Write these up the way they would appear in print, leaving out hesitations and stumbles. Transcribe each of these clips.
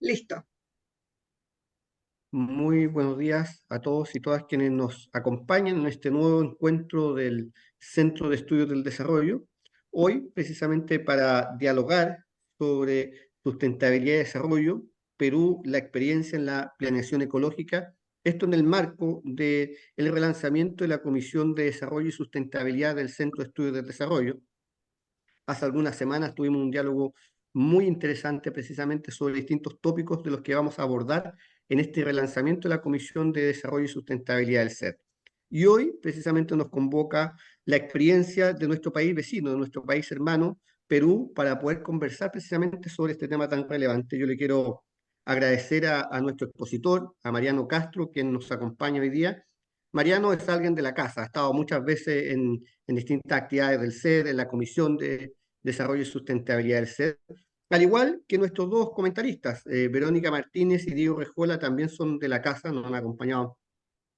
Listo. Muy buenos días a todos y todas quienes nos acompañan en este nuevo encuentro del Centro de Estudios del Desarrollo. Hoy, precisamente para dialogar sobre sustentabilidad y desarrollo, Perú, la experiencia en la planeación ecológica, esto en el marco del relanzamiento de la Comisión de Desarrollo y Sustentabilidad del Centro de Estudios del Desarrollo. Hace algunas semanas tuvimos un diálogo muy interesante precisamente sobre distintos tópicos de los que vamos a abordar en este relanzamiento de la Comisión de Desarrollo y Sustentabilidad del SED. Y hoy precisamente nos convoca la experiencia de nuestro país vecino, de nuestro país hermano, Perú, para poder conversar precisamente sobre este tema tan relevante. Yo le quiero agradecer a nuestro expositor, a Mariano Castro, quien nos acompaña hoy día. Mariano es alguien de la casa, ha estado muchas veces en distintas actividades del SED, en la Comisión de Desarrollo y Sustentabilidad del SED, al igual que nuestros dos comentaristas, Verónica Martínez y Diego Rejuela, también son de la casa, nos han acompañado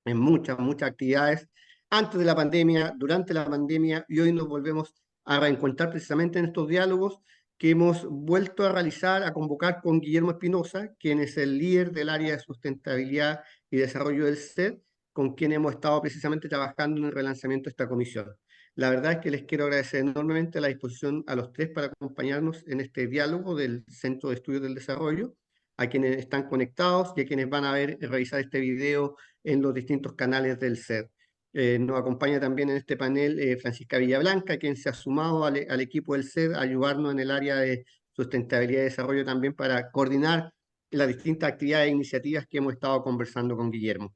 en muchas actividades antes de la pandemia, durante la pandemia, y hoy nos volvemos a reencontrar precisamente en estos diálogos que hemos vuelto a realizar, a convocar con Guillermo Espinosa, quien es el líder del área de sustentabilidad y desarrollo del SED, con quien hemos estado precisamente trabajando en el relanzamiento de esta comisión. La verdad es que les quiero agradecer enormemente la disposición a los tres para acompañarnos en este diálogo del Centro de Estudios del Desarrollo, a quienes están conectados y a quienes van a ver, revisar este video en los distintos canales del SED. Nos acompaña también en este panel Francisca Villablanca, quien se ha sumado al equipo del SED a ayudarnos en el área de sustentabilidad y desarrollo también para coordinar las distintas actividades e iniciativas que hemos estado conversando con Guillermo.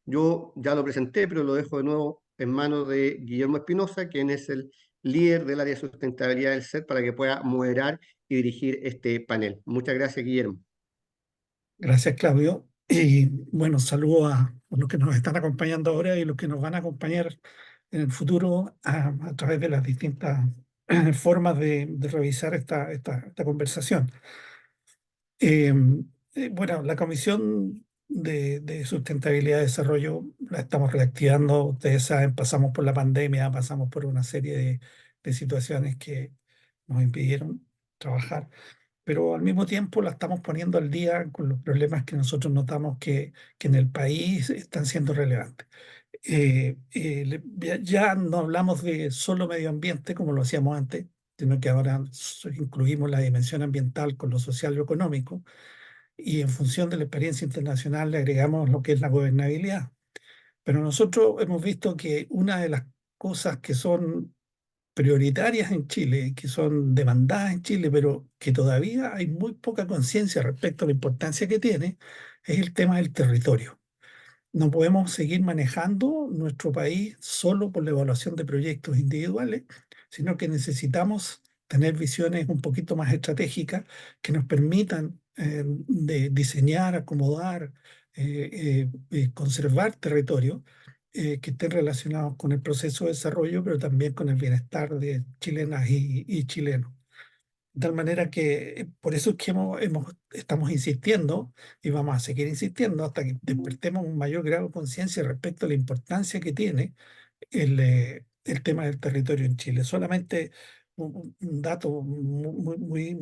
Yo ya lo presenté, pero lo dejo de nuevo en manos de Guillermo Espinosa, quien es el líder del área de sustentabilidad del SED, para que pueda moderar y dirigir este panel. Muchas gracias, Guillermo. Gracias, Claudio. Y bueno, saludo a los que nos están acompañando ahora y los que nos van a acompañar en el futuro a través de las distintas formas de revisar esta conversación. Eh, bueno, la Comisión de Sustentabilidad y Desarrollo la estamos reactivando. Ustedes saben, pasamos por la pandemia, pasamos por una serie de situaciones que nos impidieron trabajar, pero al mismo tiempo la estamos poniendo al día con los problemas que nosotros notamos que en el país están siendo relevantes. Ya no hablamos de solo medio ambiente como lo hacíamos antes, sino que ahora incluimos la dimensión ambiental con lo social y lo económico, y en función de la experiencia internacional le agregamos lo que es la gobernabilidad. Pero nosotros hemos visto que una de las cosas que son prioritarias en Chile, que son demandadas en Chile, pero que todavía hay muy poca conciencia respecto a la importancia que tiene, es el tema del territorio. No podemos seguir manejando nuestro país solo por la evaluación de proyectos individuales, sino que necesitamos tener visiones un poquito más estratégicas que nos permitan de diseñar, acomodar, conservar territorios que estén relacionados con el proceso de desarrollo, pero también con el bienestar de chilenas y chilenos. De tal manera que por eso es que estamos insistiendo y vamos a seguir insistiendo hasta que despertemos un mayor grado de conciencia respecto a la importancia que tiene el tema del territorio en Chile. Solamente un dato muy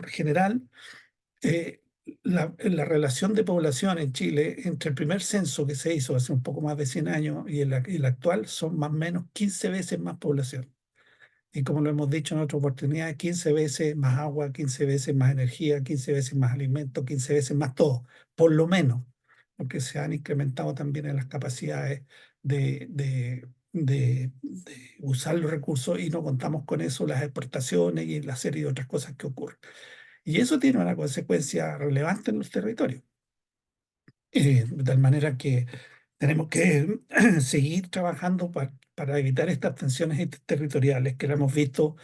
general. eh, la relación de población en Chile entre el primer censo que se hizo hace un poco más de 100 años y el actual son más o menos 15 veces más población. Y como lo hemos dicho en otra oportunidad, 15 veces más agua, 15 veces más energía, 15 veces más alimento, 15 veces más todo, por lo menos, porque se han incrementado también en las capacidades de usar los recursos, y no contamos con eso las exportaciones y la serie de otras cosas que ocurren. Y eso tiene una consecuencia relevante en los territorios. De tal manera que tenemos que seguir trabajando para evitar estas tensiones territoriales que lo hemos visto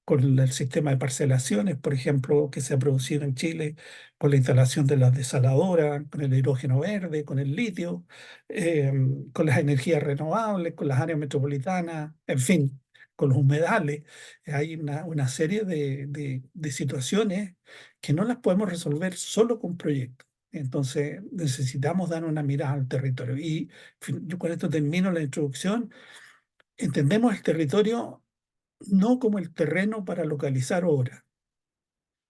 con el sistema de parcelaciones, por ejemplo, que se ha producido en Chile, con la instalación de las desaladoras, con el hidrógeno verde, con el litio, eh, con las energías renovables, con las áreas metropolitanas, en fin, con los humedales. Hay una serie de situaciones que no las podemos resolver solo con proyectos. Entonces necesitamos dar una mirada al territorio. Y yo con esto termino la introducción. Entendemos el territorio no como el terreno para localizar obras,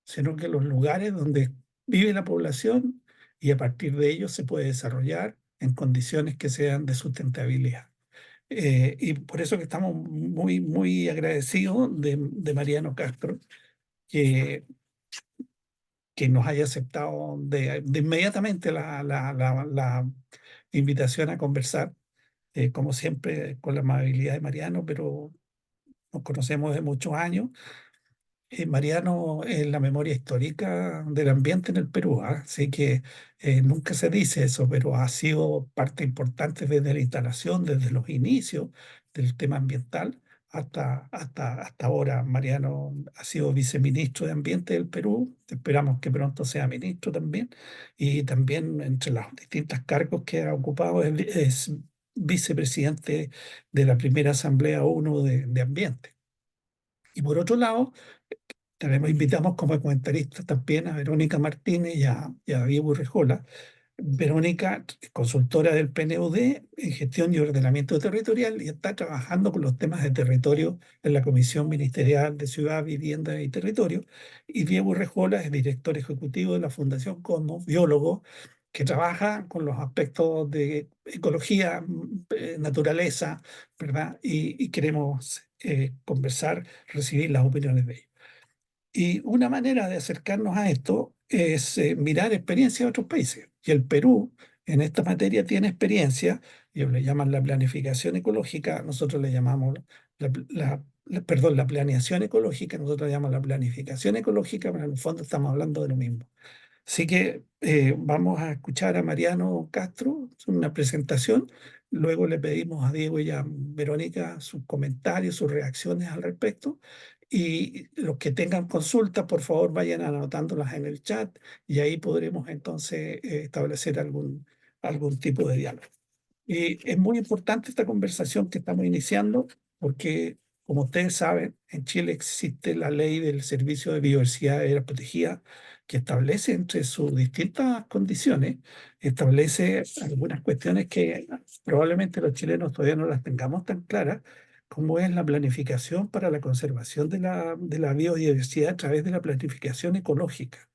sino que los lugares donde vive la población y a partir de ellos se puede desarrollar en condiciones que sean de sustentabilidad. Y por eso que estamos muy, muy agradecidos de Mariano Castro, que, que nos haya aceptado de inmediatamente la invitación a conversar, como siempre, con la amabilidad de Mariano, pero nos conocemos de muchos años. Mariano es la memoria histórica del ambiente en el Perú, ¿ah? Así que nunca se dice eso, pero ha sido parte importante desde la instalación, desde los inicios del tema ambiental hasta ahora. Mariano ha sido viceministro de Ambiente del Perú, esperamos que pronto sea ministro también, y también entre los distintos cargos que ha ocupado es vicepresidente de la primera Asamblea ONU de Ambiente. Y por otro lado, tenemos, invitamos como comentaristas también a Verónica Martínez y a Diego Urrejola. Verónica es consultora del PNUD en gestión y ordenamiento territorial y está trabajando con los temas de territorio en la Comisión Ministerial de Ciudad, Vivienda y Territorio. Y Diego Urrejola es director ejecutivo de la Fundación Cosmos, biólogo, que trabaja con los aspectos de ecología, naturaleza, ¿verdad? Y queremos conversar, recibir las opiniones de ellos. Y una manera de acercarnos a esto es mirar experiencias de otros países. Y el Perú en esta materia tiene experiencia, ellos le llaman la planificación ecológica, nosotros le llamamos perdón, la planeación ecológica, nosotros le llamamos la planificación ecológica, pero en el fondo estamos hablando de lo mismo. Así que vamos a escuchar a Mariano Castro, una presentación. Luego le pedimos a Diego y a Verónica sus comentarios, sus reacciones al respecto. Y los que tengan consultas, por favor, vayan anotándolas en el chat y ahí podremos entonces establecer algún tipo de diálogo. Y es muy importante esta conversación que estamos iniciando porque, como ustedes saben, en Chile existe la ley del Servicio de Biodiversidad Aérea Protegida que establece entre sus distintas condiciones, establece algunas cuestiones que probablemente los chilenos todavía no las tengamos tan claras, como es la planificación para la conservación de la biodiversidad a través de la planificación ecológica.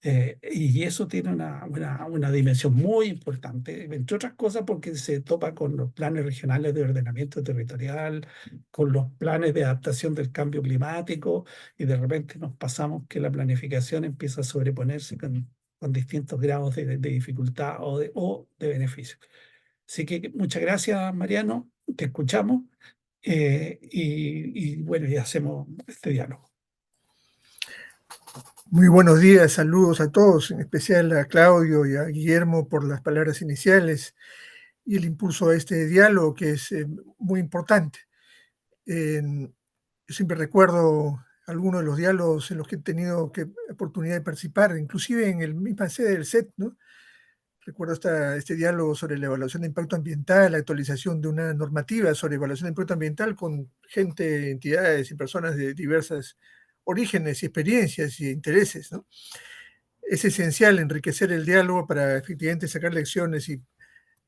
Y eso tiene una dimensión muy importante, entre otras cosas porque se topa con los planes regionales de ordenamiento territorial, con los planes de adaptación del cambio climático, y de repente nos pasamos que la planificación empieza a sobreponerse con distintos grados de dificultad o de beneficio. Así que muchas gracias, Mariano, te escuchamos y bueno, ya hacemos este diálogo. Muy buenos días, saludos a todos, en especial a Claudio y a Guillermo por las palabras iniciales y el impulso a este diálogo que es muy importante. Yo siempre recuerdo algunos de los diálogos en los que he tenido oportunidad de participar, inclusive en el misma sede del SET, ¿no? Recuerdo este diálogo sobre la evaluación de impacto ambiental, la actualización de una normativa sobre evaluación de impacto ambiental con gente, entidades y personas de diversas orígenes y experiencias y intereses, ¿no? Es esencial enriquecer el diálogo para efectivamente sacar lecciones y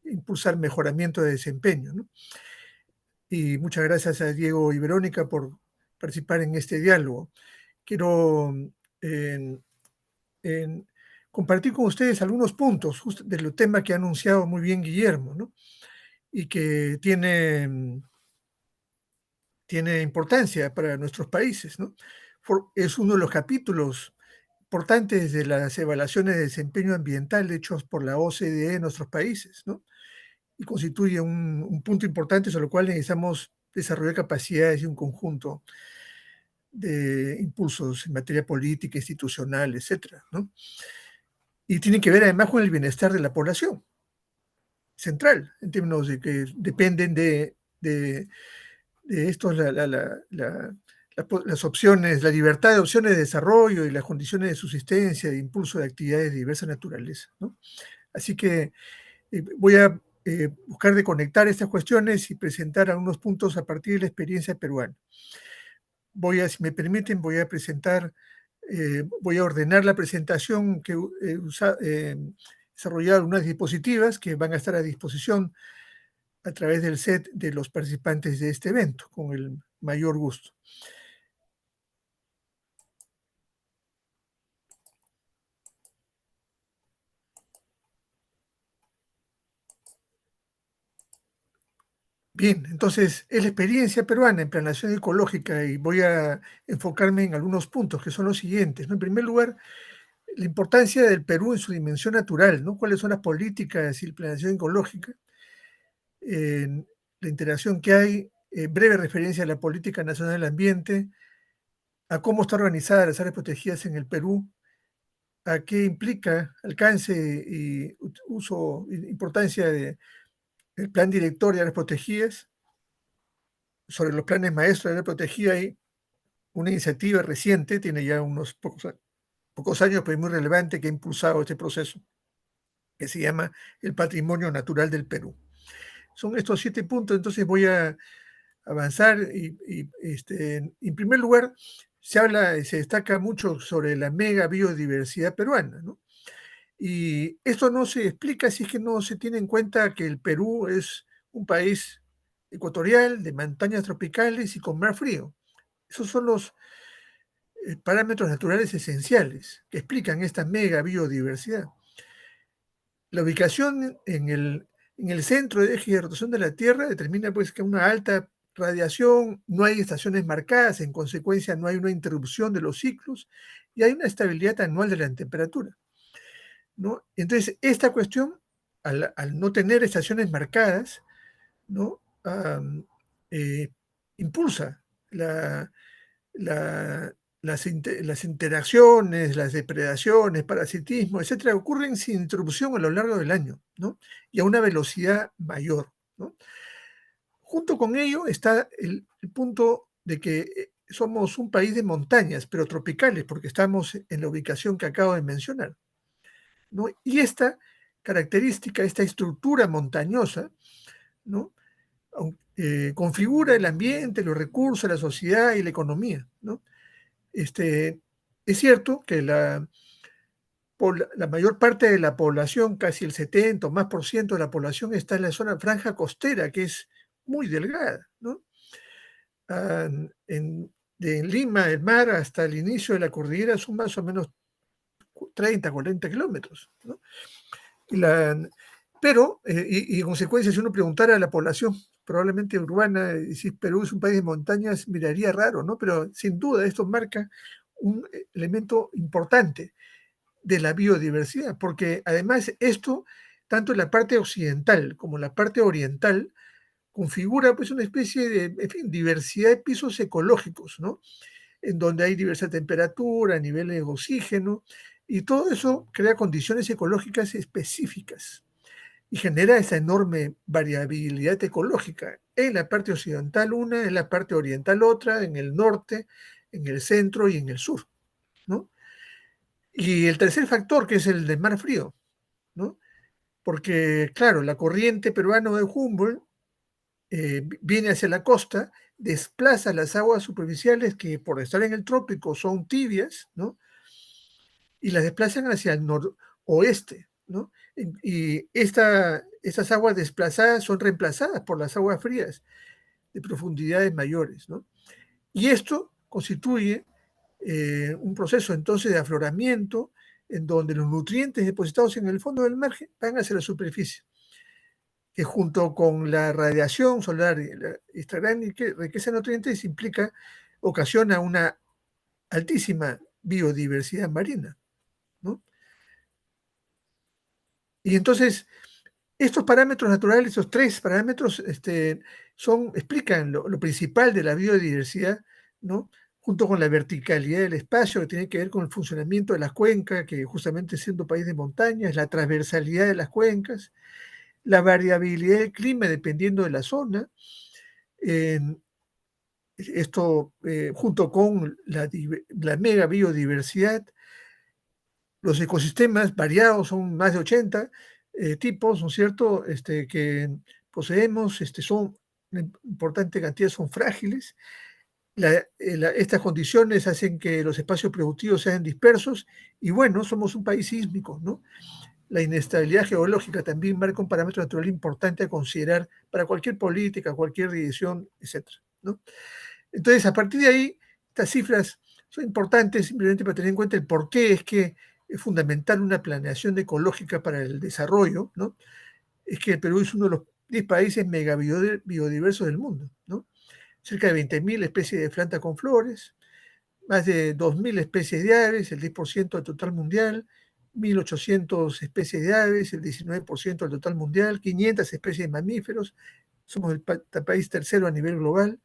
impulsar mejoramiento de desempeño, ¿no? Y muchas gracias a Diego y Verónica por participar en este diálogo. Quiero en, en compartir con ustedes algunos puntos de los temas que ha anunciado muy bien Guillermo, ¿no? Y que tiene importancia para nuestros países, ¿no? Es uno de los capítulos importantes de las evaluaciones de desempeño ambiental hechos por la OCDE en nuestros países, ¿no? Y constituye un punto importante sobre el cual necesitamos desarrollar capacidades y un conjunto de impulsos en materia política, institucional, etcétera, ¿no? Y tiene que ver además con el bienestar de la población, central, en términos de que dependen de esto las opciones, la libertad de opciones de desarrollo y las condiciones de subsistencia e impulso de actividades de diversa naturaleza, ¿no? Así que voy a buscar de conectar estas cuestiones y presentar algunos puntos a partir de la experiencia peruana. Si me permiten, voy a ordenar la presentación que he desarrollado unas diapositivas que van a estar a disposición a través del set de los participantes de este evento, con el mayor gusto. Bien, entonces es la experiencia peruana en planeación ecológica y voy a enfocarme en algunos puntos que son los siguientes, ¿no? En primer lugar, la importancia del Perú en su dimensión natural, ¿no? ¿Cuáles son las políticas y la planeación ecológica? La interacción que hay, breve referencia a la Política Nacional del Ambiente, a cómo está organizada las áreas protegidas en el Perú, a qué implica alcance y uso, importancia del plan director de áreas protegidas. Sobre los planes maestros de área protegida hay una iniciativa reciente, tiene ya unos pocos años, pero es muy relevante, que ha impulsado este proceso, que se llama el Patrimonio Natural del Perú. Son estos 7 puntos, entonces voy a avanzar en primer lugar, se destaca mucho sobre la mega biodiversidad peruana, ¿no? Y esto no se explica si es que no se tiene en cuenta que el Perú es un país ecuatorial, de montañas tropicales y con mar frío. Esos son los parámetros naturales esenciales que explican esta mega biodiversidad. La ubicación en el centro del eje de rotación de la Tierra determina pues que una alta radiación, no hay estaciones marcadas, en consecuencia no hay una interrupción de los ciclos y hay una estabilidad anual de la temperatura, ¿no? Entonces, esta cuestión, al no tener estaciones marcadas, ¿no? Eh, impulsa la, la, las interacciones, las depredaciones, parasitismo, etcétera, ocurren sin interrupción a lo largo del año, ¿no? Y a una velocidad mayor, ¿no? Junto con ello está el punto de que somos un país de montañas, pero tropicales, porque estamos en la ubicación que acabo de mencionar, ¿no? Y esta característica, esta estructura montañosa, ¿no? Configura el ambiente, los recursos, la sociedad y la economía, ¿no? Es cierto que la mayor parte de la población, casi el 70 o más por ciento de la población, está en la zona franja costera, que es muy delgada, ¿no? Ah, de Lima, el mar, hasta el inicio de la cordillera son más o menos 30, 40 kilómetros, ¿no? Pero, en consecuencia, si uno preguntara a la población, probablemente urbana, si Perú es un país de montañas, miraría raro, ¿no? Pero sin duda esto marca un elemento importante de la biodiversidad, porque además esto, tanto en la parte occidental como en la parte oriental, configura pues una especie de, en fin, diversidad de pisos ecológicos, ¿no? En donde hay diversa temperatura, niveles de oxígeno, y todo eso crea condiciones ecológicas específicas y genera esa enorme variabilidad ecológica. En la parte occidental una, en la parte oriental otra, en el norte, en el centro y en el sur, ¿no? Y el tercer factor, que es el del mar frío, ¿no? Porque, claro, la corriente peruana de Humboldt viene hacia la costa, desplaza las aguas superficiales que por estar en el trópico son tibias, ¿no? Y las desplazan hacia el noroeste, ¿no? Y estas aguas desplazadas son reemplazadas por las aguas frías de profundidades mayores, ¿no? Y esto constituye un proceso entonces de afloramiento en donde los nutrientes depositados en el fondo del margen van hacia la superficie, que junto con la radiación solar y esta gran riqueza de nutrientes ocasiona una altísima biodiversidad marina, ¿no? Y entonces, estos parámetros naturales, estos 3 parámetros, explican lo principal de la biodiversidad, ¿no? Junto con la verticalidad del espacio, que tiene que ver con el funcionamiento de las cuencas, que justamente siendo país de montañas, la transversalidad de las cuencas, la variabilidad del clima dependiendo de la zona, esto junto con la mega biodiversidad, los ecosistemas variados, son más de 80 tipos, ¿no es cierto?, que poseemos, son una importante cantidad, son frágiles. Estas condiciones hacen que los espacios productivos sean dispersos y bueno, somos un país sísmico, ¿no? La inestabilidad geológica también marca un parámetro natural importante a considerar para cualquier política, cualquier dirección, etcétera, ¿no? Entonces, a partir de ahí, estas cifras son importantes simplemente para tener en cuenta el por qué es que es fundamental una planeación ecológica para el desarrollo, ¿no? Es que el Perú es uno de los 10 países mega biodiversos del mundo, ¿no? Cerca de 20.000 especies de plantas con flores, más de 2.000 especies de aves, el 10% del total mundial, 1.800 especies de aves, el 19% del total mundial, 500 especies de mamíferos, somos el país tercero a nivel global,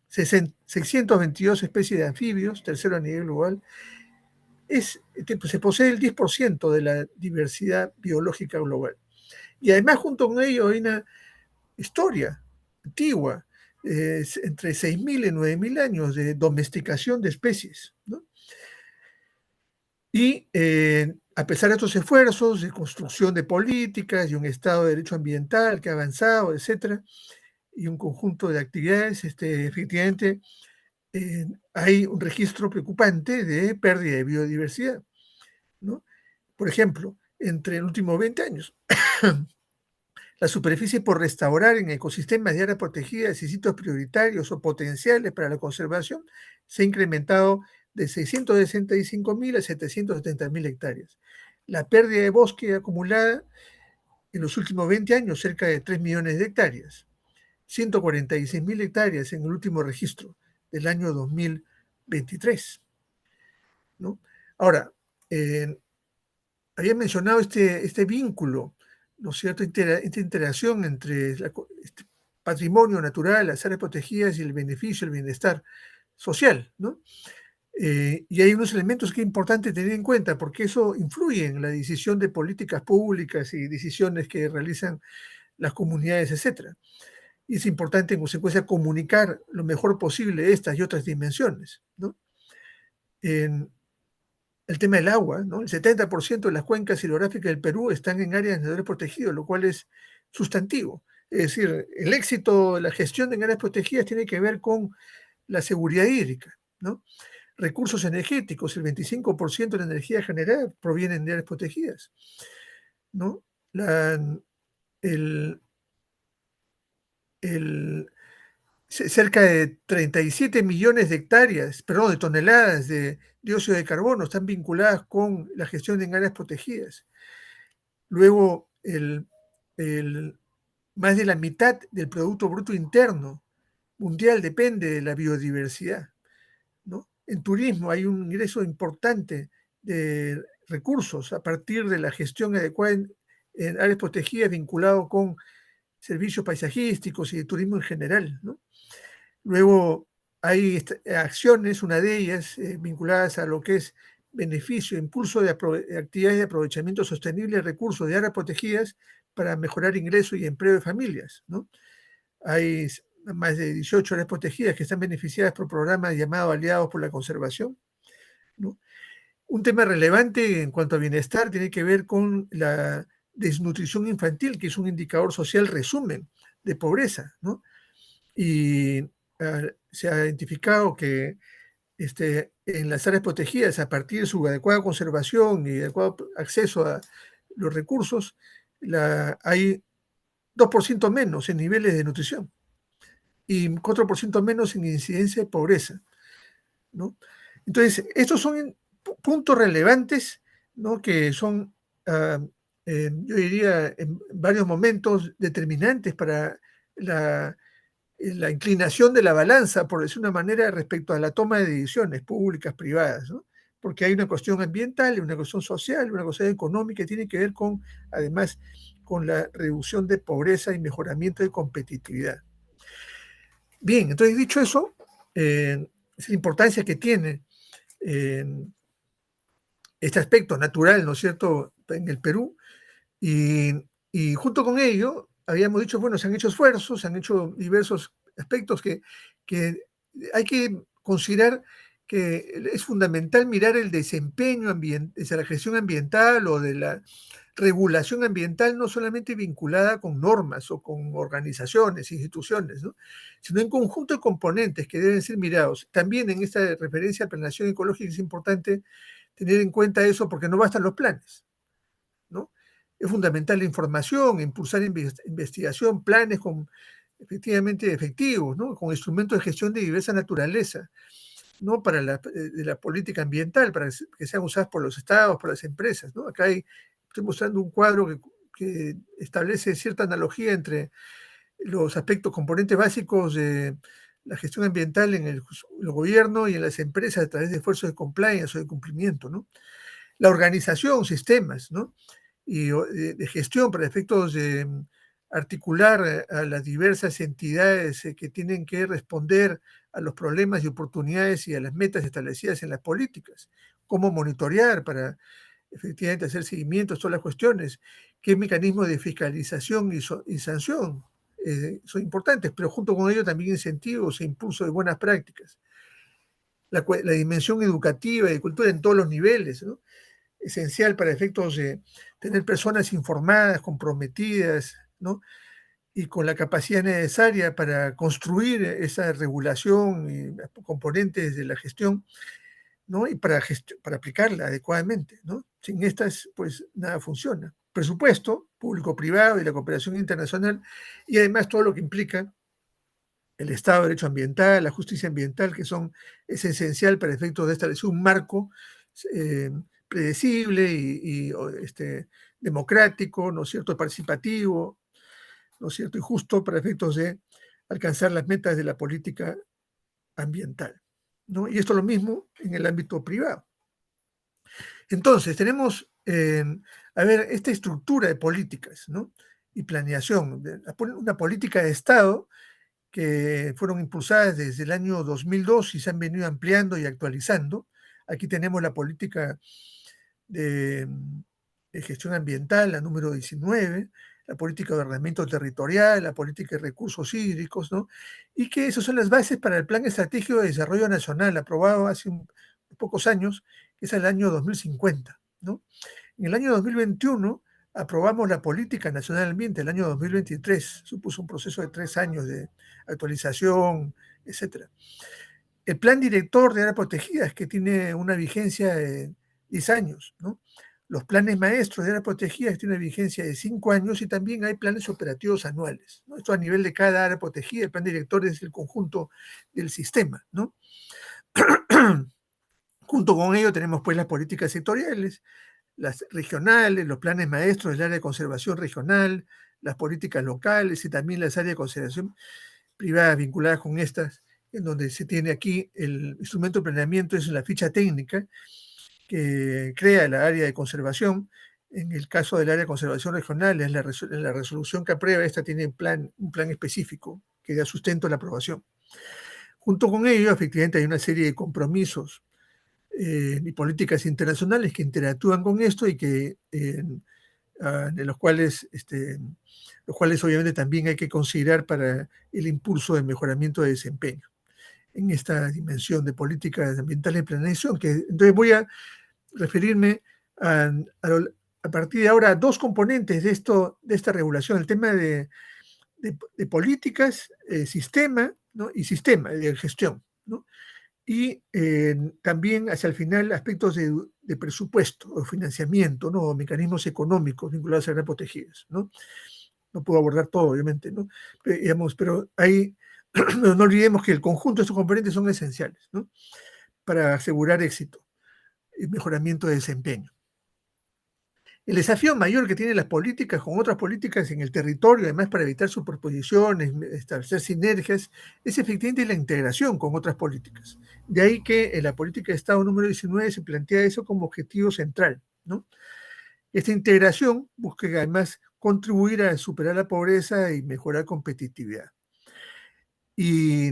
622 especies de anfibios, tercero a nivel global. Se posee el 10% de la diversidad biológica global. Y además, junto con ello, hay una historia antigua, entre 6.000 y 9.000 años de domesticación de especies, ¿no? Y a pesar de estos esfuerzos de construcción de políticas y un Estado de Derecho ambiental que ha avanzado, etcétera, y un conjunto de actividades, efectivamente, hay un registro preocupante de pérdida de biodiversidad, ¿no? Por ejemplo, entre los últimos 20 años, la superficie por restaurar en ecosistemas de áreas protegidas y sitios prioritarios o potenciales para la conservación se ha incrementado de 665.000 a 770.000 hectáreas. La pérdida de bosque acumulada en los últimos 20 años, cerca de 3 millones de hectáreas. 146.000 hectáreas en el último registro del año 2023, ¿no? Ahora, había mencionado este vínculo, ¿no es cierto?, esta interacción entre este patrimonio natural, las áreas protegidas y el beneficio, el bienestar social, ¿no? Y hay unos elementos que es importante tener en cuenta porque eso influye en la decisión de políticas públicas y decisiones que realizan las comunidades, etcétera. Y es importante, en consecuencia, comunicar lo mejor posible estas y otras dimensiones, ¿no? En el tema del agua, ¿no? El 70% de las cuencas hidrográficas del Perú están en áreas naturales protegidas, lo cual es sustantivo. Es decir, el éxito de la gestión en áreas protegidas tiene que ver con la seguridad hídrica, ¿no? Recursos energéticos, el 25% de la energía generada provienen de áreas protegidas, ¿no? El, el, cerca de 37 millones de hectáreas, perdón, de toneladas de dióxido de carbono están vinculadas con la gestión en áreas protegidas. Luego, más de la mitad del Producto Bruto Interno mundial depende de la biodiversidad, ¿no? En turismo hay un ingreso importante de recursos a partir de la gestión adecuada en áreas protegidas vinculado con servicios paisajísticos y de turismo en general, ¿no? Luego hay acciones, una de ellas vinculadas a lo que es beneficio, impulso de actividades de aprovechamiento sostenible de recursos de áreas protegidas para mejorar ingresos y empleo de familias, ¿no? Hay más de 18 áreas protegidas que están beneficiadas por programas llamados Aliados por la Conservación, ¿no? Un tema relevante en cuanto a bienestar tiene que ver con la desnutrición infantil, que es un indicador social resumen de pobreza, ¿no? Y se ha identificado que en las áreas protegidas, a partir de su adecuada conservación y adecuado acceso a los recursos, hay 2% menos en niveles de nutrición y 4% menos en incidencia de pobreza, ¿no? Entonces, estos son puntos relevantes, ¿no?, que son, yo diría, en varios momentos determinantes para la inclinación de la balanza, por decir una manera, respecto a la toma de decisiones públicas, privadas, ¿no? Porque hay una cuestión ambiental, una cuestión social, una cuestión económica que tiene que ver con, además, con la reducción de pobreza y mejoramiento de competitividad. Bien, entonces dicho eso, es la importancia que tiene este aspecto natural, ¿no es cierto?, en el Perú, y junto con ello, habíamos dicho, bueno, se han hecho esfuerzos, se han hecho diversos aspectos que hay que considerar que es fundamental mirar el desempeño de la gestión ambiental o de la regulación ambiental, no solamente vinculada con normas o con organizaciones, instituciones, ¿no?, sino en conjunto de componentes que deben ser mirados. También en esta referencia a planeación ecológica es importante tener en cuenta eso porque no bastan los planes, ¿no? Es fundamental la información, impulsar investigación, planes efectivamente efectivos, ¿no?, con instrumentos de gestión de diversa naturaleza, ¿no?, para de la política ambiental, para que sean usadas por los estados, por las empresas, ¿no? Acá estoy mostrando un cuadro que establece cierta analogía entre los aspectos, componentes básicos de la gestión ambiental en el gobierno y en las empresas a través de esfuerzos de compliance o de cumplimiento, ¿no? La organización, sistemas, ¿no? Y de gestión para efectos de articular a las diversas entidades que tienen que responder a los problemas y oportunidades y a las metas establecidas en las políticas. Cómo monitorear para efectivamente hacer seguimientos, todas las cuestiones, qué mecanismos de fiscalización y sanción son importantes, pero junto con ello también incentivos e impulso de buenas prácticas. La dimensión educativa y de cultura en todos los niveles, ¿no? Esencial para efectos de tener personas informadas, comprometidas, ¿no? Y con la capacidad necesaria para construir esa regulación y componentes de la gestión, ¿no? Y para aplicarla adecuadamente, ¿no? Sin estas, pues nada funciona. Presupuesto público-privado y la cooperación internacional, y además todo lo que implica el Estado de Derecho Ambiental, la justicia ambiental, que es esencial para efectos de establecer un marco predecible y democrático, ¿no es cierto?, participativo, ¿no es cierto?, y justo para efectos de alcanzar las metas de la política ambiental, ¿no? Y esto es lo mismo en el ámbito privado. Entonces, tenemos, a ver, esta estructura de políticas, ¿no? Y planeación, una política de Estado que fueron impulsadas desde el año 2002 y se han venido ampliando y actualizando. Aquí tenemos la política de gestión ambiental, la número 19, la política de ordenamiento territorial, la política de recursos hídricos, ¿no? Y que esas son las bases para el Plan Estratégico de Desarrollo Nacional, aprobado hace pocos años, que es el año 2050, ¿no? En el año 2021 aprobamos la Política Nacional del Ambiente, el año 2023, supuso un proceso de 3 años de actualización, etc. El Plan Director de Áreas Protegidas, que tiene una vigencia de 10 años, ¿no? Los planes maestros de áreas protegidas tienen una vigencia de 5 años y también hay planes operativos anuales, ¿no? Esto a nivel de cada área protegida. El plan director es el conjunto del sistema, ¿no? Junto con ello tenemos pues las políticas sectoriales, las regionales, los planes maestros del área de conservación regional, las políticas locales y también las áreas de conservación privadas vinculadas con estas, en donde se tiene aquí el instrumento de planeamiento, es la ficha técnica que crea la área de conservación. En el caso del área de conservación regional, es la resolución que aprueba, esta tiene un plan específico que da sustento a la aprobación. Junto con ello, efectivamente, hay una serie de compromisos y políticas internacionales que interactúan con esto y que de los cuales obviamente también hay que considerar para el impulso del mejoramiento de desempeño en esta dimensión de políticas ambientales de planeación. Entonces voy a referirme a partir de ahora a dos componentes de esta regulación, el tema de políticas, sistema, ¿no? Y sistema de gestión, ¿no? Y también hacia el final aspectos de presupuesto o financiamiento, ¿no? O mecanismos económicos vinculados a áreas protegidas, ¿no? No puedo abordar todo, obviamente, ¿no? Pero hay, no olvidemos que el conjunto de estos componentes son esenciales, ¿no? Para asegurar éxito y mejoramiento de desempeño. El desafío mayor que tienen las políticas con otras políticas en el territorio, además para evitar superposiciones, establecer sinergias, es efectivamente la integración con otras políticas. De ahí que en la política de Estado número 19 se plantea eso como objetivo central, ¿no? Esta integración busca además contribuir a superar la pobreza y mejorar competitividad. Y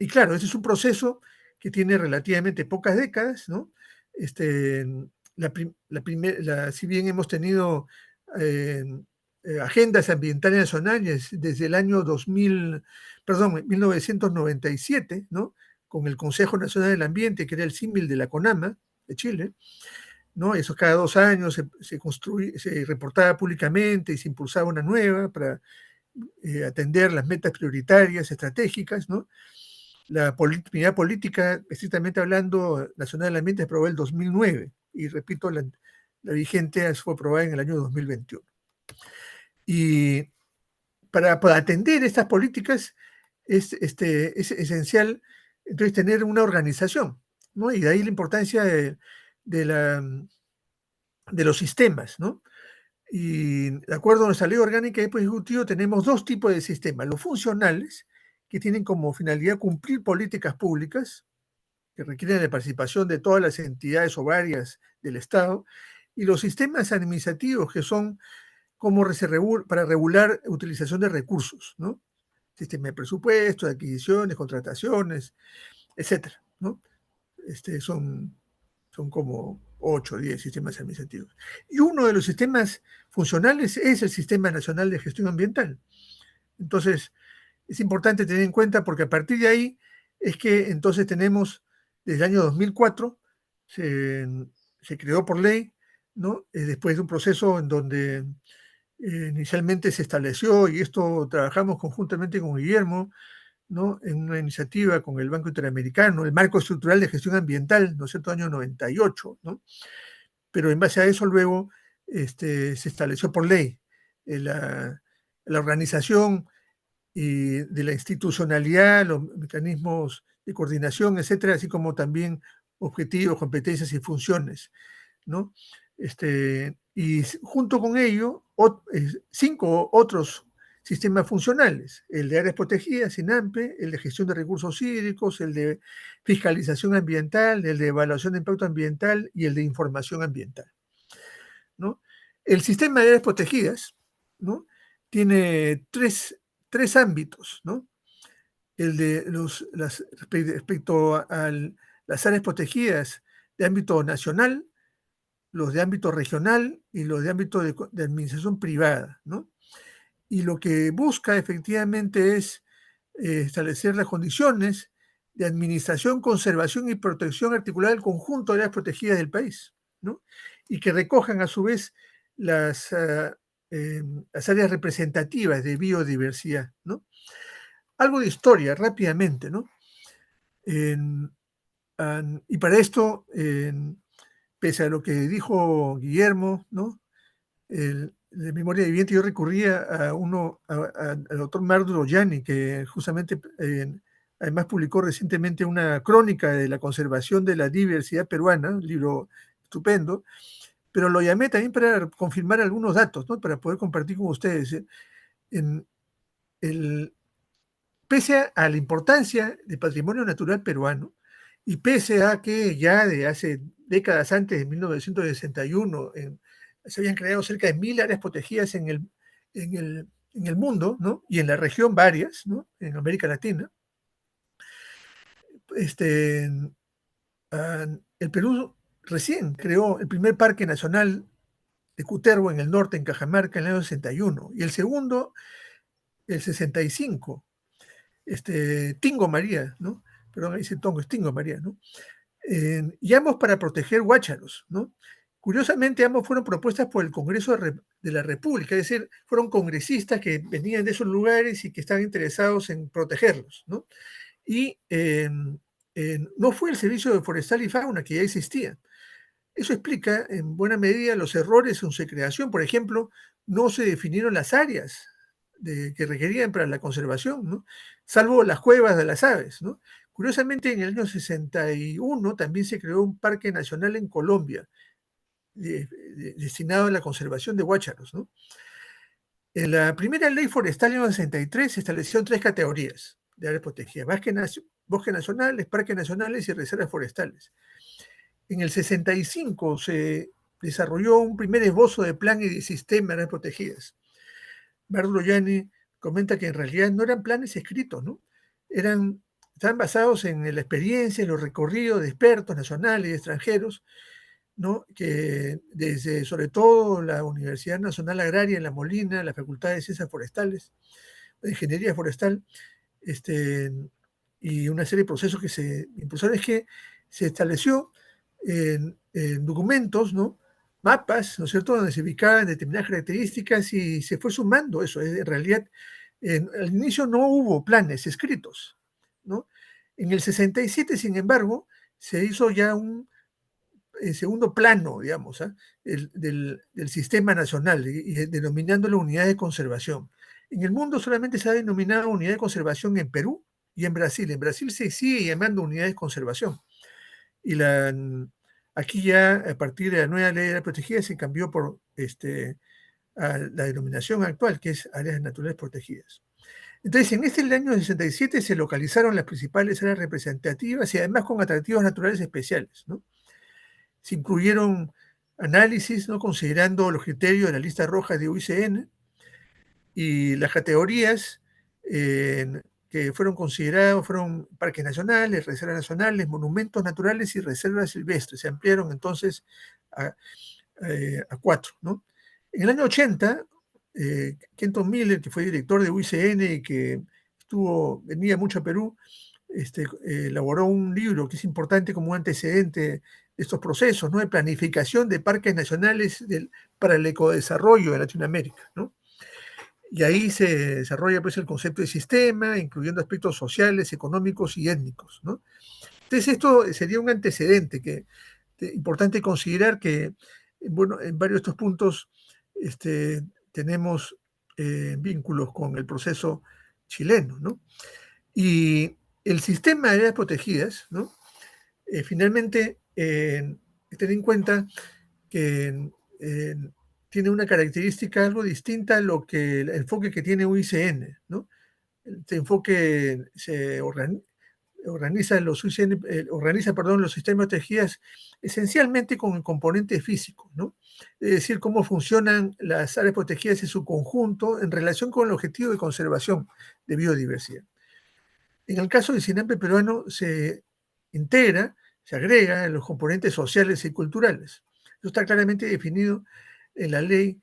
claro, este es un proceso que tiene relativamente pocas décadas, ¿no? Si bien hemos tenido agendas ambientales nacionales desde el año 1997, ¿no? Con el Consejo Nacional del Ambiente, que era el símil de la CONAMA de Chile, ¿no? Eso cada 2 años se reportaba públicamente y se impulsaba una nueva para atender las metas prioritarias, estratégicas, ¿no? La unidad política, estrictamente hablando, nacional del ambiente, se aprobó en el 2009 y repito, la vigente fue aprobada en el año 2021. Y para atender estas políticas es esencial entonces tener una organización, ¿no? Y de ahí la importancia de los sistemas, ¿no? Y de acuerdo a nuestra ley orgánica del Poder Ejecutivo tenemos dos tipos de sistemas: los funcionales, que tienen como finalidad cumplir políticas públicas, que requieren la participación de todas las entidades o varias del Estado, y los sistemas administrativos, que son como para regular utilización de recursos, ¿no? Sistema de presupuesto, de adquisiciones, contrataciones, etcétera, ¿no? Son como 8 o 10 sistemas administrativos. Y uno de los sistemas funcionales es el Sistema Nacional de Gestión Ambiental. Entonces, es importante tener en cuenta, porque a partir de ahí es que entonces tenemos, desde el año 2004, se creó por ley, ¿no? Después de un proceso en donde inicialmente se estableció, y esto trabajamos conjuntamente con Guillermo, ¿no? En una iniciativa con el Banco Interamericano, el Marco Estructural de Gestión Ambiental, ¿no es cierto?, año 98, ¿no? Pero en base a eso luego se estableció por ley la organización y de la institucionalidad, los mecanismos de coordinación, etcétera, así como también objetivos, competencias y funciones, ¿no? Y junto con ello, 5 otros sistemas funcionales: el de áreas protegidas, SINAMPE, el de gestión de recursos hídricos, el de fiscalización ambiental, el de evaluación de impacto ambiental y el de información ambiental, ¿no? El sistema de áreas protegidas, ¿no?, tiene tres ámbitos, ¿no? El de respecto a las áreas protegidas de ámbito nacional, los de ámbito regional y los de ámbito de administración privada, ¿no? Y lo que busca efectivamente es establecer las condiciones de administración, conservación y protección articulada del conjunto de áreas protegidas del país, ¿no? Y que recojan a su vez las áreas representativas de biodiversidad, ¿no? Algo de historia, rápidamente, ¿no? Y para esto, pese a lo que dijo Guillermo, ¿no?, de Memoria Viviente, yo recurría al doctor Marduro Gianni, que justamente además publicó recientemente una crónica de la conservación de la diversidad peruana, un libro estupendo, pero lo llamé también para confirmar algunos datos, ¿no?, para poder compartir con ustedes. En el, Pese a la importancia del patrimonio natural peruano, y pese a que ya de hace décadas antes, de 1961, se habían creado cerca de 1000 áreas protegidas en el mundo, ¿no?, y en la región varias, ¿no?, en América Latina, el Perú recién creó el primer parque nacional de Cutervo en el norte, en Cajamarca, en el año 61, y el segundo, el 65, Tingo María, ¿no? Perdón, ahí dice Tongo, es Tingo María, ¿no? Y ambos para proteger huácharos, ¿no? Curiosamente, ambos fueron propuestas por el Congreso de la República, es decir, fueron congresistas que venían de esos lugares y que estaban interesados en protegerlos, ¿no? Y no fue el Servicio de Forestal y Fauna, que ya existía. Eso explica en buena medida los errores en su creación. Por ejemplo, no se definieron las áreas que requerían para la conservación, ¿no?, salvo las cuevas de las aves, ¿no? Curiosamente, en el año 61 también se creó un parque nacional en Colombia, destinado a la conservación de huácharos, ¿no? En la primera ley forestal en el 63 se establecieron 3 categorías de áreas protegidas: bosques nacionales, parques nacionales y reservas forestales. En el 65 se desarrolló un primer esbozo de plan y de sistema de áreas protegidas. Marduro Gianni comenta que en realidad no eran planes escritos, ¿no? Estaban basados en la experiencia, en los recorridos de expertos nacionales y extranjeros, ¿no?, que desde sobre todo la Universidad Nacional Agraria en La Molina, la Facultad de Ciencias Forestales, de Ingeniería Forestal, y una serie de procesos que se impulsaron, es que se estableció en documentos, ¿no?, mapas, ¿no es cierto?, donde se ubicaban determinadas características y se fue sumando eso. En realidad, al inicio no hubo planes escritos, ¿no? En el 67, sin embargo, se hizo ya un segundo plano, digamos, ¿ah?, del sistema nacional, y denominándolo unidad de conservación. En el mundo solamente se ha denominado unidad de conservación en Perú y en Brasil. En Brasil se sigue llamando unidad de conservación. Y aquí ya, a partir de la nueva ley de la protegida, se cambió por a la denominación actual, que es áreas naturales protegidas. Entonces, en el año 67 se localizaron las principales áreas representativas y además con atractivos naturales especiales, ¿no? Se incluyeron análisis, ¿no?, considerando los criterios de la lista roja de UICN y las categorías que fueron considerados fueron parques nacionales, reservas nacionales, monumentos naturales y reservas silvestres. Se ampliaron entonces a 4, ¿no? En el año 80, Kenton Miller, que fue director de UICN y que venía mucho a Perú, elaboró un libro que es importante como un antecedente de estos procesos, ¿no?, de planificación de parques nacionales para el ecodesarrollo de Latinoamérica, ¿no? Y ahí se desarrolla pues el concepto de sistema, incluyendo aspectos sociales, económicos y étnicos, ¿no? Entonces esto sería un antecedente importante considerar que, bueno, en varios de estos puntos tenemos vínculos con el proceso chileno, ¿no? Y el sistema de áreas protegidas, ¿no?, finalmente, ten en cuenta que tiene una característica algo distinta a lo que el enfoque que tiene UICN, ¿no? Este enfoque organiza los sistemas protegidos esencialmente con el componente físico, ¿no? Es decir, cómo funcionan las áreas protegidas en su conjunto en relación con el objetivo de conservación de biodiversidad. En el caso del CINAMPE peruano se integra, se agrega en los componentes sociales y culturales. Eso está claramente definido en la ley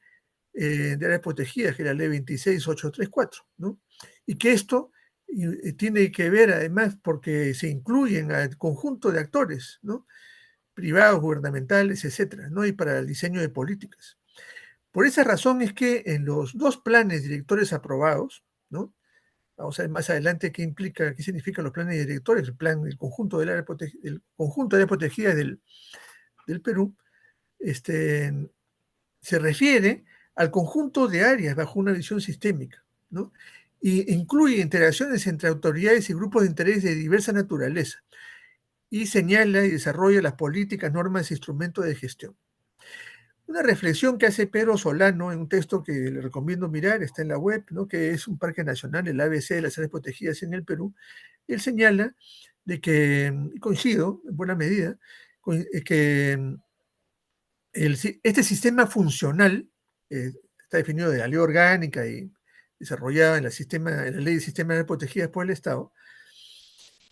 de áreas protegidas, que es la ley 26834, ¿no? Y que esto tiene que ver además porque se incluyen al conjunto de actores, ¿no?, privados, gubernamentales, etcétera, ¿no?, y para el diseño de políticas. Por esa razón es que en los 2 planes directores aprobados, ¿no?, vamos a ver más adelante qué significan los planes directores, el conjunto de áreas protegidas del Perú, se refiere al conjunto de áreas bajo una visión sistémica, ¿no?, y incluye interacciones entre autoridades y grupos de interés de diversa naturaleza, y señala y desarrolla las políticas, normas e instrumentos de gestión. Una reflexión que hace Pedro Solano en un texto que le recomiendo mirar, está en la web, ¿no?, que es un parque nacional, el ABC de las áreas protegidas en el Perú. Él señala de que, y coincido en buena medida, que este sistema funcional está definido de la ley orgánica y desarrollado en la ley de sistemas de áreas protegidas por el Estado.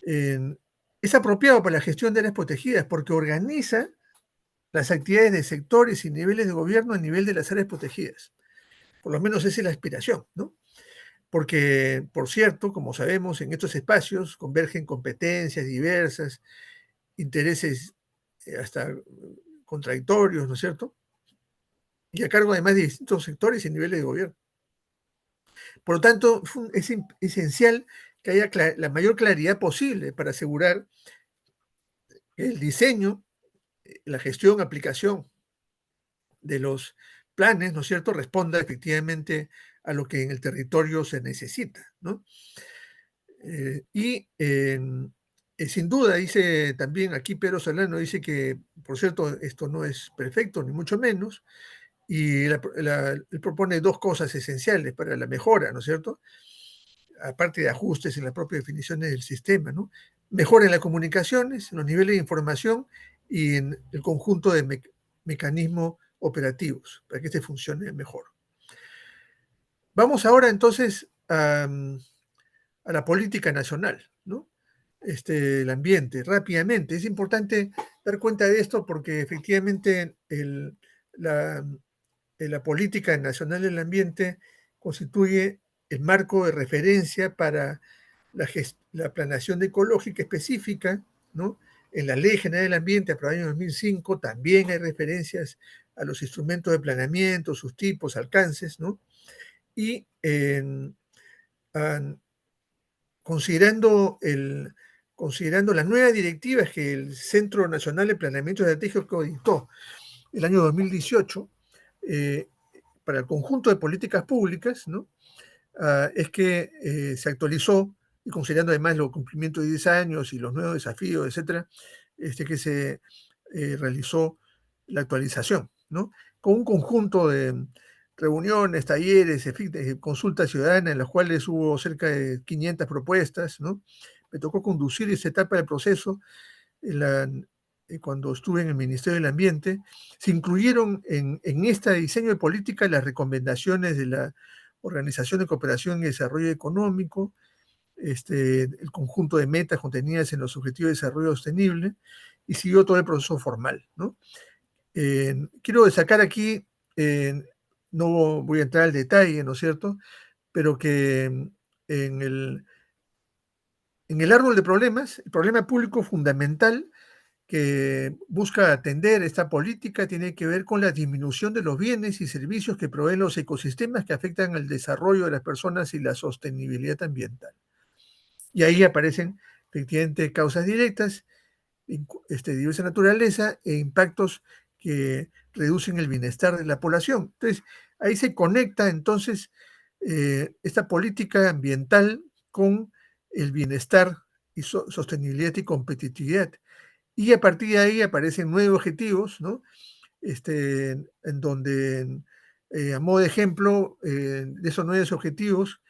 Es apropiado para la gestión de áreas protegidas porque organiza las actividades de sectores y niveles de gobierno a nivel de las áreas protegidas. Por lo menos esa es la aspiración, ¿no? Porque, por cierto, como sabemos, en estos espacios convergen competencias diversas, intereses hasta contradictorios, ¿no es cierto?, y a cargo además de distintos sectores y niveles de gobierno. Por lo tanto, es esencial que haya la mayor claridad posible para asegurar que el diseño, la gestión, aplicación de los planes, ¿no es cierto?, responda efectivamente a lo que en el territorio se necesita, ¿no? Sin duda, dice también aquí Pedro Solano, dice que, por cierto, esto no es perfecto, ni mucho menos, y él propone 2 cosas esenciales para la mejora, ¿no es cierto?, aparte de ajustes en las propias definiciones del sistema, ¿no? Mejora en las comunicaciones, en los niveles de información y en el conjunto de mecanismos operativos para que este funcione mejor. Vamos ahora entonces a la política nacional, ¿no? El ambiente, rápidamente. Es importante dar cuenta de esto porque efectivamente la política nacional del ambiente constituye el marco de referencia para la planeación ecológica específica, ¿no? En la Ley General del Ambiente, aprobada en el año 2005, también hay referencias a los instrumentos de planeamiento, sus tipos, alcances, ¿no? Y considerando las nuevas directivas que el Centro Nacional de Planeamiento Estratégico dictó el año 2018, para el conjunto de políticas públicas, ¿no? Es que se actualizó, y considerando además los cumplimientos de 10 años y los nuevos desafíos, etcétera, que se realizó la actualización, ¿no?, con un conjunto de reuniones, talleres, en fin, consultas ciudadanas en las cuales hubo cerca de 500 propuestas, ¿no? Me tocó conducir esa etapa del proceso cuando estuve en el Ministerio del Ambiente. Se incluyeron en este diseño de política las recomendaciones de la Organización de Cooperación y Desarrollo Económico, el conjunto de metas contenidas en los Objetivos de Desarrollo Sostenible, y siguió todo el proceso formal, ¿no? Quiero destacar aquí, no voy a entrar al detalle, ¿no es cierto?, pero que en el árbol de problemas, el problema público fundamental que busca atender esta política tiene que ver con la disminución de los bienes y servicios que proveen los ecosistemas que afectan al desarrollo de las personas y la sostenibilidad ambiental. Y ahí aparecen efectivamente causas directas, diversa naturaleza e impactos que reducen el bienestar de la población. Entonces, ahí se conecta entonces esta política ambiental con el bienestar y sostenibilidad y competitividad. Y a partir de ahí aparecen 9 objetivos, ¿no? En donde, a modo de ejemplo, de esos 9 objetivos,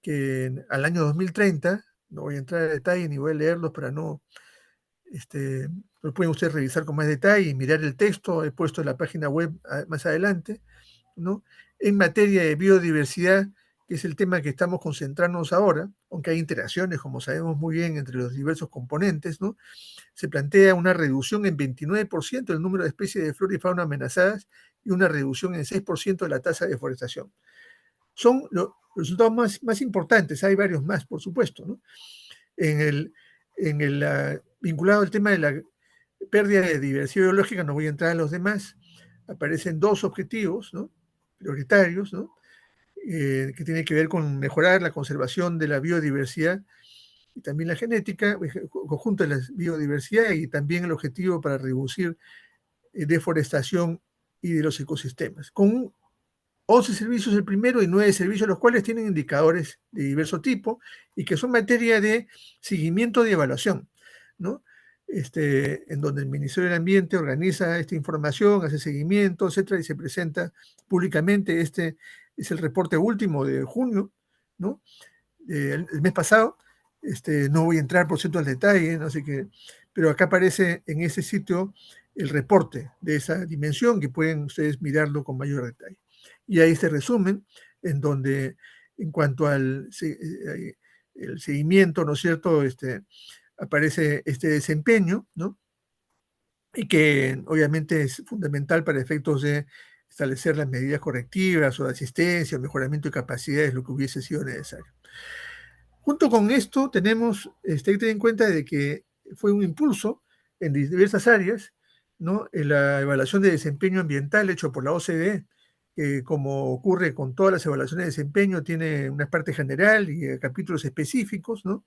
que al año 2030, no voy a entrar en detalle ni voy a leerlos para no, lo pueden ustedes revisar con más detalle y mirar el texto, he puesto en la página web más adelante, ¿no? En materia de biodiversidad, que es el tema que estamos concentrándonos ahora, aunque hay interacciones, como sabemos muy bien, entre los diversos componentes, ¿no? Se plantea una reducción en 29% del número de especies de flora y fauna amenazadas y una reducción en 6% de la tasa de deforestación. Son los resultados más importantes, hay varios más, por supuesto, ¿no? Vinculado al tema de la pérdida de diversidad biológica, no voy a entrar en los demás, aparecen 2 objetivos, ¿no?, prioritarios, ¿no?, que tienen que ver con mejorar la conservación de la biodiversidad y también la genética, conjunto de la biodiversidad, y también el objetivo para reducir deforestación y de los ecosistemas, con 11 servicios el primero y 9 servicios, los cuales tienen indicadores de diverso tipo y que son materia de seguimiento y evaluación, ¿no? En donde el Ministerio del Ambiente organiza esta información, hace seguimiento, etcétera, y se presenta públicamente. Este es el reporte último de junio, ¿no?, el mes pasado. No voy a entrar, por cierto, al detalle, ¿no? Así que, pero acá aparece en ese sitio el reporte de esa dimensión, que pueden ustedes mirarlo con mayor detalle. Y ahí se resumen, en donde, en cuanto al el seguimiento, ¿no es cierto?, aparece este desempeño, ¿no?, y que obviamente es fundamental para efectos de establecer las medidas correctivas o de asistencia o mejoramiento de capacidades, lo que hubiese sido necesario. Junto con esto tenemos, hay que tener en cuenta de que fue un impulso en diversas áreas, ¿no?, en la evaluación de desempeño ambiental hecho por la OCDE, que, como ocurre con todas las evaluaciones de desempeño, tiene una parte general y capítulos específicos, ¿no?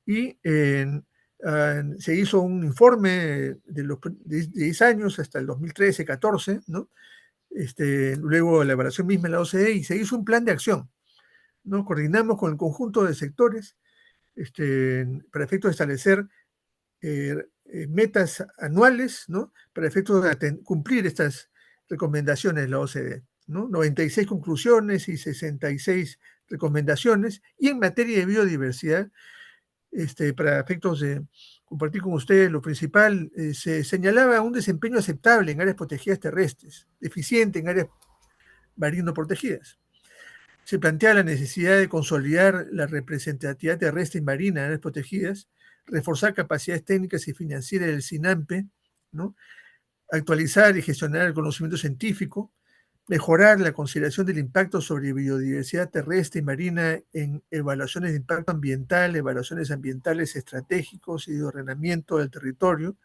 Y se hizo un informe de los 10 años hasta el 2013-14, ¿no? Luego la evaluación misma en la OCDE, y se hizo un plan de acción, ¿no? Coordinamos con el conjunto de sectores para efectos de establecer metas anuales, ¿no?, para efectos de cumplir estas recomendaciones de la OCDE, ¿no? 96 conclusiones y 66 recomendaciones. Y en materia de biodiversidad, para efectos de compartir con ustedes lo principal, se señalaba un desempeño aceptable en áreas protegidas terrestres, deficiente en áreas marino protegidas. Se plantea la necesidad de consolidar la representatividad terrestre y marina en áreas protegidas, reforzar capacidades técnicas y financieras del SINAMPE, ¿no?, actualizar y gestionar el conocimiento científico, mejorar la consideración del impacto sobre biodiversidad terrestre y marina en evaluaciones de impacto ambiental, evaluaciones ambientales estratégicos y de ordenamiento del territorio,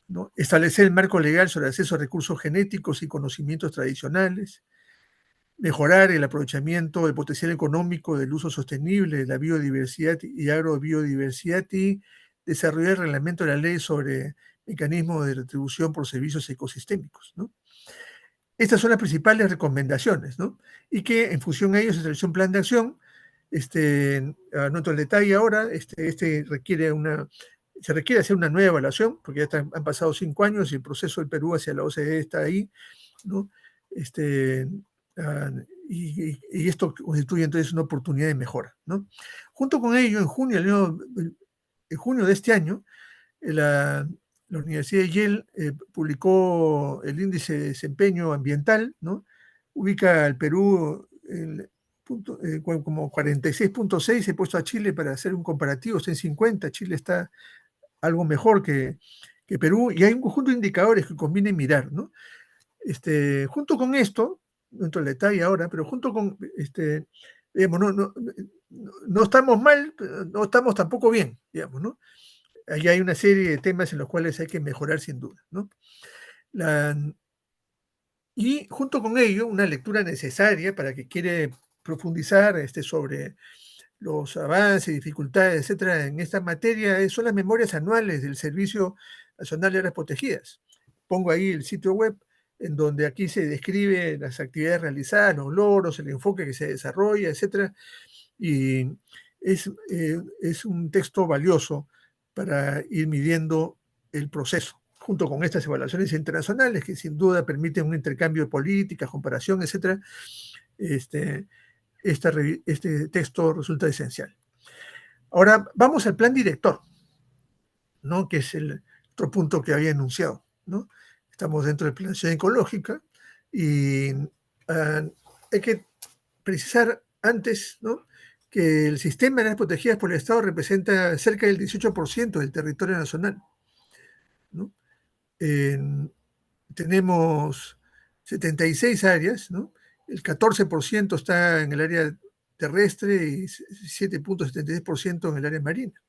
¿no?, establecer el marco legal sobre acceso a recursos genéticos y conocimientos tradicionales, mejorar el aprovechamiento del potencial económico del uso sostenible de la biodiversidad y agrobiodiversidad, y desarrollar el reglamento de la ley sobre mecanismos de retribución por servicios ecosistémicos, ¿no? Estas son las principales recomendaciones, ¿no?, y que en función a ello se estableció un plan de acción. No entro en detalle ahora. Se requiere hacer una nueva evaluación, porque ya han pasado 5 años y el proceso del Perú hacia la OCDE está ahí, ¿no? y esto constituye entonces una oportunidad de mejora, ¿no? Junto con ello, en junio de este año, la Universidad de Yale publicó el índice de desempeño ambiental, ¿no? Ubica al Perú como 46.6, he puesto a Chile para hacer un comparativo, está en 50, Chile está algo mejor que Perú, y hay un conjunto de indicadores que conviene mirar, ¿no? Junto con esto, no entro en detalle ahora, pero junto con, digamos, no estamos mal, no estamos tampoco bien, digamos, ¿no? Ahí hay una serie de temas en los cuales hay que mejorar sin duda, ¿no? Y junto con ello, una lectura necesaria para que quiere profundizar sobre los avances, dificultades, etcétera, en esta materia, son las memorias anuales del Servicio Nacional de Áreas Protegidas. Pongo ahí el sitio web, en donde aquí se describe las actividades realizadas, los logros, el enfoque que se desarrolla, etcétera, y es un texto valioso para ir midiendo el proceso, junto con estas evaluaciones internacionales que sin duda permiten un intercambio de políticas, comparación, etcétera. Este texto resulta esencial. Ahora vamos al plan director, ¿no? Que es el otro punto que había enunciado, ¿no? Estamos dentro de planificación ecológica y hay que precisar antes, ¿no?, que el sistema de áreas protegidas por el Estado representa cerca del 18% del territorio nacional, ¿no? Tenemos 76 áreas, ¿no? El 14% está en el área terrestre y 7.76% en el área marina.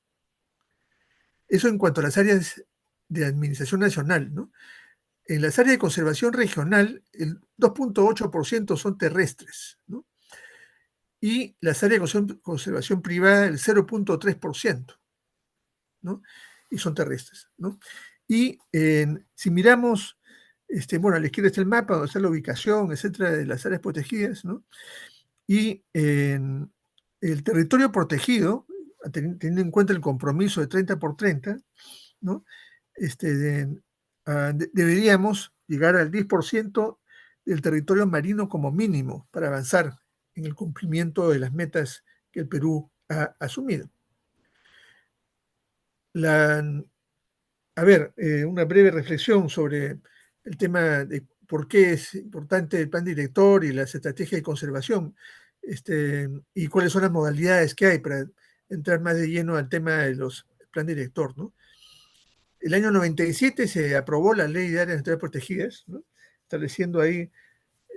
Eso en cuanto a las áreas de administración nacional, ¿no? En las áreas de conservación regional, el 2.8% son terrestres, ¿no? Y las áreas de conservación privada, el 0.3%, ¿no? Y son terrestres, ¿no? Y si miramos, bueno, a la izquierda está el mapa donde está la ubicación, etcétera, de las áreas protegidas, ¿no? Y en el territorio protegido, teniendo en cuenta el compromiso de 30 por 30, ¿no? Deberíamos llegar al 10% del territorio marino como mínimo para avanzar en el cumplimiento de las metas que el Perú ha asumido. Una breve reflexión sobre el tema de por qué es importante el plan director y las estrategias de conservación, y cuáles son las modalidades que hay para entrar más de lleno al tema de los plan director, ¿no? El año 97 se aprobó la Ley de Áreas Naturales Protegidas, ¿no?, estableciendo ahí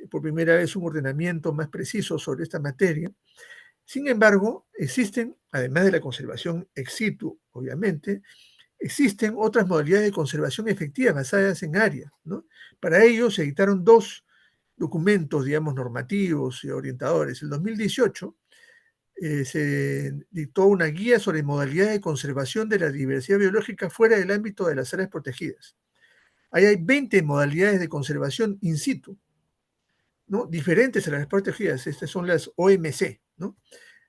por primera vez un ordenamiento más preciso sobre esta materia. Sin embargo, existen, además de la conservación ex situ, obviamente, existen otras modalidades de conservación efectiva basadas en área, ¿no? Para ello se editaron dos documentos, digamos, normativos y orientadores. En 2018 se dictó una guía sobre modalidades de conservación de la diversidad biológica fuera del ámbito de las áreas protegidas. Ahí hay 20 modalidades de conservación in situ, ¿no?, diferentes a las protegidas. Estas son las OMC, ¿no?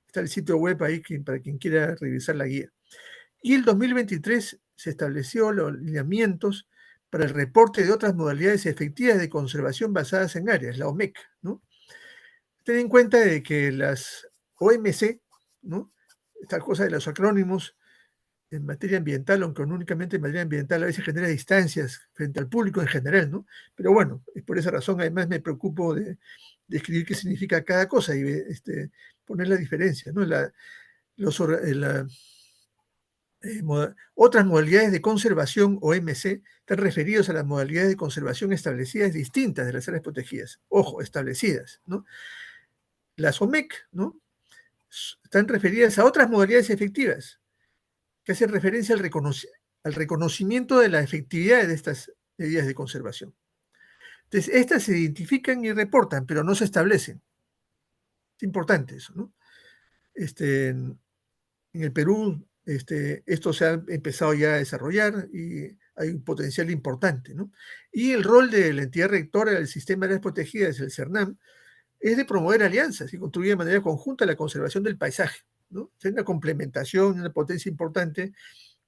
Está el sitio web ahí para quien quiera revisar la guía. Y el 2023 se estableció los lineamientos para el reporte de otras modalidades efectivas de conservación basadas en áreas, la OMEC, ¿no? Ten en cuenta de que las OMC, ¿no?, esta cosa de los acrónimos en materia ambiental, aunque no únicamente en materia ambiental, a veces genera distancias frente al público en general, ¿no? Pero bueno, por esa razón además me preocupo de escribir qué significa cada cosa y poner la diferencia, ¿no? Otras modalidades de conservación, OMC, están referidos a las modalidades de conservación establecidas distintas de las áreas protegidas. Ojo, establecidas, ¿no? Las OMEC, ¿no?, están referidas a otras modalidades efectivas que hacen referencia al reconocimiento de la efectividad de estas medidas de conservación. Entonces, estas se identifican y reportan, pero no se establecen. Es importante eso, ¿no? En el Perú, esto se ha empezado ya a desarrollar y hay un potencial importante, ¿no? Y el rol de la entidad rectora del Sistema de Áreas Protegidas, el CERNAM, es de promover alianzas y contribuir de manera conjunta a la conservación del paisaje, ¿no? Es una complementación, una potencia importante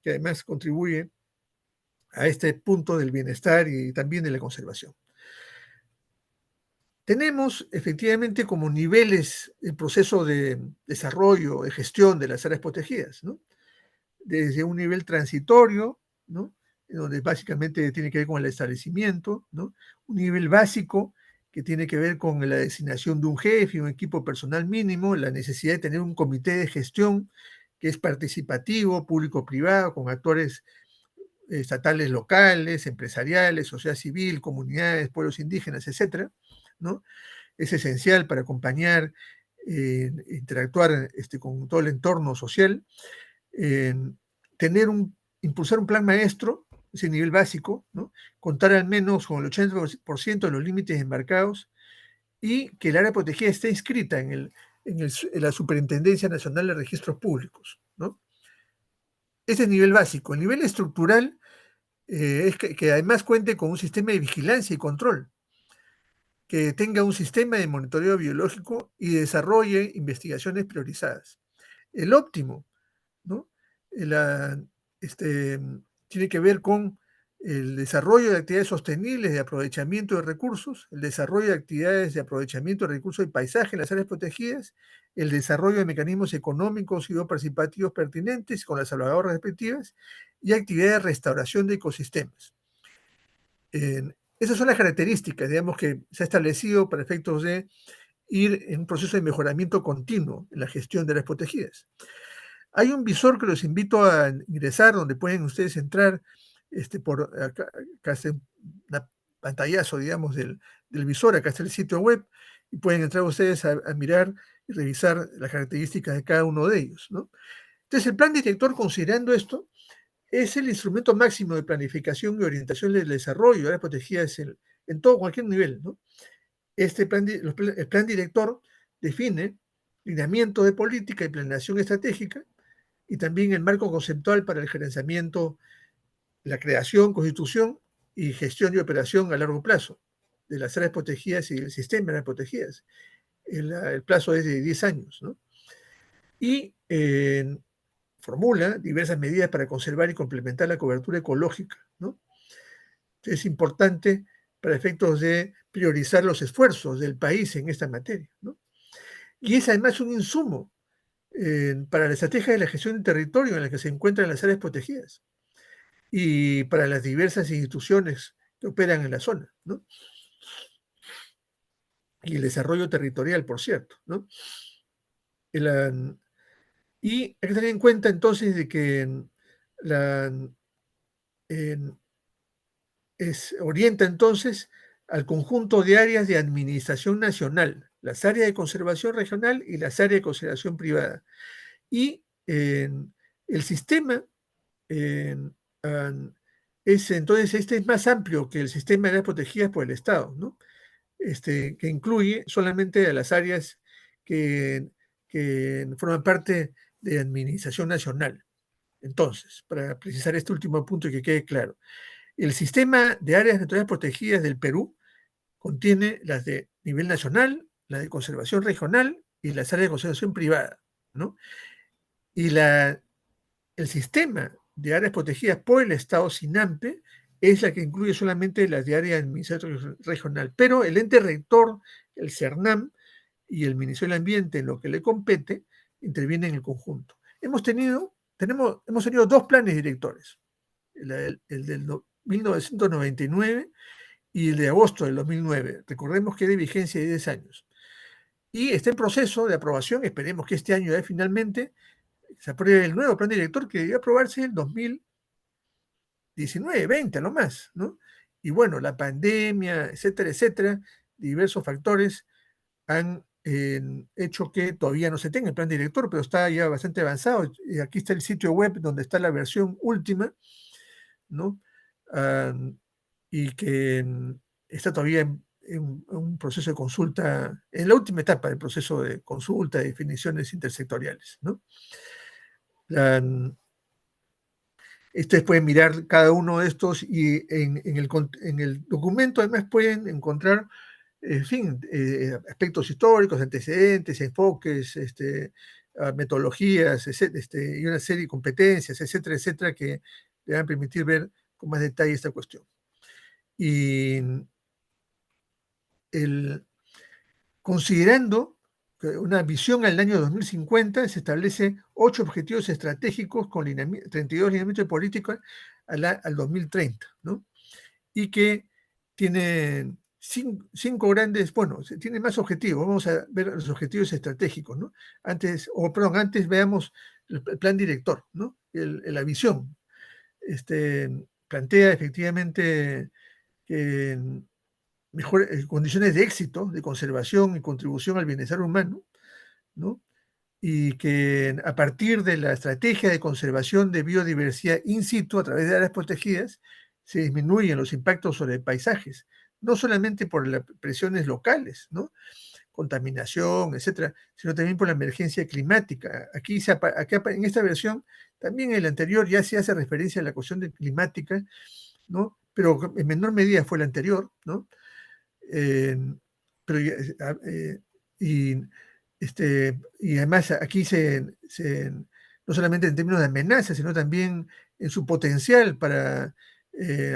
que además contribuye a este punto del bienestar y también de la conservación. Tenemos efectivamente como niveles el proceso de desarrollo, de gestión de las áreas protegidas, ¿no? Desde un nivel transitorio, ¿no? Donde básicamente tiene que ver con el establecimiento, ¿no? Un nivel básico que tiene que ver con la designación de un jefe, un equipo personal mínimo, la necesidad de tener un comité de gestión que es participativo, público-privado, con actores estatales locales, empresariales, sociedad civil, comunidades, pueblos indígenas, etcétera, ¿no? Es esencial para acompañar, interactuar con todo el entorno social, impulsar un plan maestro, ese nivel básico, ¿no? Contar al menos con el 80% de los límites embarcados y que el área protegida esté inscrita en la Superintendencia Nacional de Registros Públicos, ¿no? Ese es el nivel básico. El nivel estructural es que además cuente con un sistema de vigilancia y control, que tenga un sistema de monitoreo biológico y desarrolle investigaciones priorizadas. El óptimo, ¿no? La, este, tiene que ver con el desarrollo de actividades sostenibles de aprovechamiento de recursos, el desarrollo de actividades de aprovechamiento de recursos y paisaje en las áreas protegidas, el desarrollo de mecanismos económicos y o participativos pertinentes con las salvaguardas respectivas y actividades de restauración de ecosistemas. Esas son las características, digamos, que se ha establecido para efectos de ir en un proceso de mejoramiento continuo en la gestión de las protegidas. Hay un visor que los invito a ingresar, donde pueden ustedes entrar por acá está un pantallazo, digamos, del visor, acá está el sitio web, y pueden entrar ustedes a mirar y revisar las características de cada uno de ellos, ¿no? Entonces, el plan director, considerando esto, es el instrumento máximo de planificación y orientación del desarrollo de áreas protegidas en todo, cualquier nivel, ¿no? El plan director define lineamientos de política y planeación estratégica y también el marco conceptual para el gerenciamiento, la creación, constitución y gestión y operación a largo plazo de las áreas protegidas y del sistema de áreas protegidas. El plazo es de 10 años, ¿no? Y formula diversas medidas para conservar y complementar la cobertura ecológica, ¿no? Es importante para efectos de priorizar los esfuerzos del país en esta materia, ¿no? Y es además un insumo para la estrategia de la gestión del territorio en la que se encuentran las áreas protegidas y para las diversas instituciones que operan en la zona, ¿no? Y el desarrollo territorial, por cierto, ¿no? Y hay que tener en cuenta entonces de que la, orienta entonces al conjunto de áreas de administración nacional, las áreas de conservación regional y las áreas de conservación privada. Y el sistema entonces este es más amplio que el sistema de áreas protegidas por el Estado, ¿no? Que incluye solamente a las áreas que forman parte de administración nacional. Entonces, para precisar este último punto y que quede claro, el sistema de áreas naturales protegidas del Perú contiene las de nivel nacional, las de conservación regional y las áreas de conservación privada, ¿no? Y el sistema de áreas protegidas por el Estado SINAMPE es la que incluye solamente las de área de administración regional, pero el ente rector, el CERNAM y el Ministerio del Ambiente, en lo que le compete, intervienen en el conjunto. Hemos tenido dos planes directores, el del 1999 y el de agosto del 2009. Recordemos que es de vigencia de 10 años. Y está en proceso de aprobación, esperemos que este año ya finalmente se apruebe el nuevo plan director que debió aprobarse en 2019, 20 a lo más, ¿no? Y bueno, la pandemia, etcétera, etcétera, diversos factores han hecho que todavía no se tenga el plan director, pero está ya bastante avanzado. Y aquí está el sitio web donde está la versión última, ¿no? Y que está todavía en un proceso de consulta, en la última etapa del proceso de consulta, de definiciones intersectoriales, ¿no? Ustedes pueden mirar cada uno de estos y en el documento además pueden encontrar, en fin, aspectos históricos, antecedentes, enfoques, metodologías, y una serie de competencias, etcétera, etcétera, que le van a permitir ver con más detalle esta cuestión. Y Considerando una visión al año 2050, se establece 8 objetivos estratégicos con 32 lineamientos de política al 2030, ¿no? Y que tiene 5 grandes, bueno, tiene más objetivos. Vamos a ver los objetivos estratégicos, ¿no? Antes veamos el plan director, ¿no? La visión. Plantea efectivamente que mejores condiciones de éxito, de conservación y contribución al bienestar humano, ¿no? Y que a partir de la estrategia de conservación de biodiversidad in situ a través de áreas protegidas, se disminuyen los impactos sobre paisajes, no solamente por las presiones locales, ¿no? Contaminación, etcétera, sino también por la emergencia climática. Aquí en esta versión, también en la anterior ya se hace referencia a la cuestión climática, ¿no? Pero en menor medida fue la anterior, ¿no? Pero, y, y además aquí no solamente en términos de amenaza, sino también en su potencial para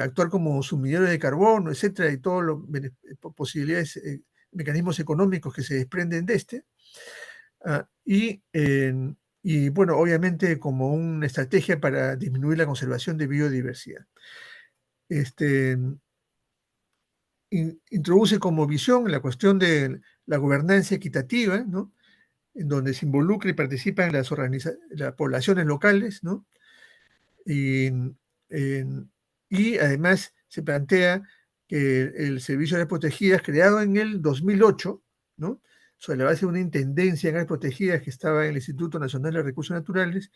actuar como sumidero de carbono, etcétera, y todas las posibilidades, mecanismos económicos que se desprenden de este. Y bueno, obviamente como una estrategia para disminuir la conservación de biodiversidad. Introduce como visión la cuestión de la gobernanza equitativa, ¿no? En donde se involucra y participan las poblaciones locales, ¿no? Y además se plantea que el Servicio de Áreas Protegidas, creado en el 2008, ¿no? Sobre la base de una intendencia en áreas protegidas que estaba en el Instituto Nacional de Recursos Naturales,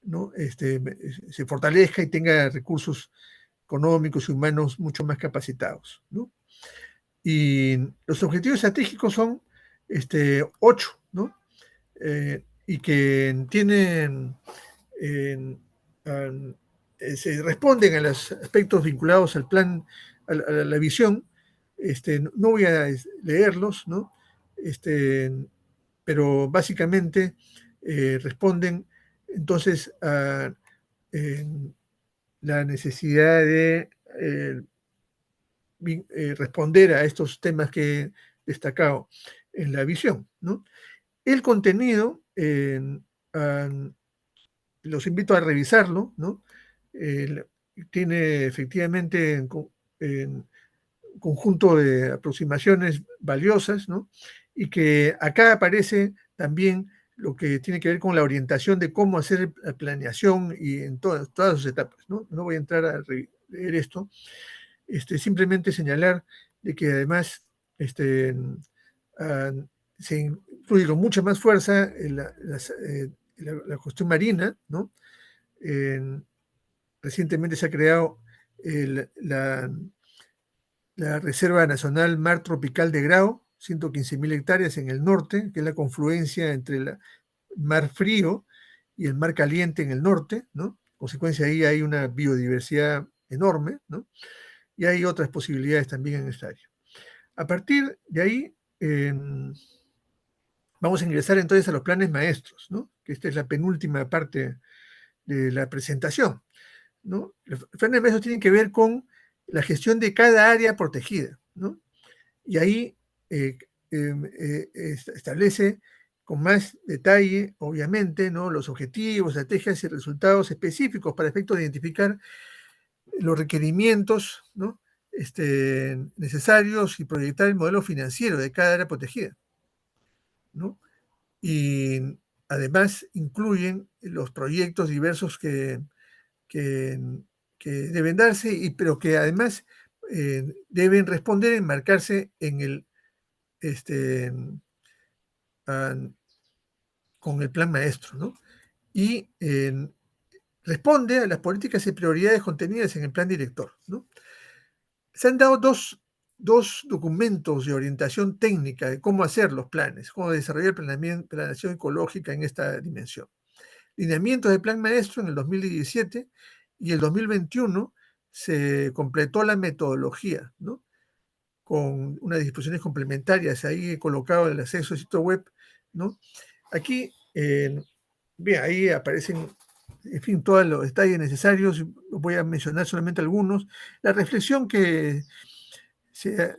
¿no? Se fortalezca y tenga recursos económicos y humanos mucho más capacitados, ¿no? Y los objetivos estratégicos son 8, ¿no? Y que tienen, se responden a los aspectos vinculados al plan, a la visión. No voy a leerlos, ¿no? Pero básicamente responden entonces a la necesidad de responder a estos temas que he destacado en la visión, ¿no? El contenido, los invito a revisarlo, ¿no? Tiene efectivamente en conjunto de aproximaciones valiosas, ¿no? Y que acá aparece también lo que tiene que ver con la orientación de cómo hacer la planeación y en todas sus etapas, ¿no? No voy a entrar a leer esto, simplemente señalar de que además se incluye con mucha más fuerza la cuestión marina, ¿no? Recientemente se ha creado la Reserva Nacional Mar Tropical de Grao, 115.000 hectáreas en el norte, que es la confluencia entre el mar frío y el mar caliente en el norte, ¿no? En consecuencia, ahí hay una biodiversidad enorme, ¿no? Y hay otras posibilidades también en esta área. A partir de ahí, vamos a ingresar entonces a los planes maestros, ¿no? Que esta es la penúltima parte de la presentación, ¿no? Los planes maestros tienen que ver con la gestión de cada área protegida, ¿no? Y ahí establece con más detalle, obviamente, ¿no? Los objetivos, estrategias y resultados específicos para efectos de identificar los requerimientos, ¿no? Necesarios y proyectar el modelo financiero de cada área protegida, ¿no? Y además incluyen los proyectos diversos que deben darse, pero que además deben responder, enmarcarse en el, con el plan maestro, ¿no? Y responde a las políticas y prioridades contenidas en el plan director, ¿no? Se han dado dos documentos de orientación técnica de cómo hacer los planes, cómo desarrollar planeación ecológica en esta dimensión. Lineamientos del plan maestro en el 2017 y el 2021 se completó la metodología, ¿no? Con unas disposiciones complementarias ahí he colocado el acceso al sitio web, ¿no? Aquí, bien, ahí aparecen, en fin, todos los detalles necesarios, voy a mencionar solamente algunos. La reflexión que se ha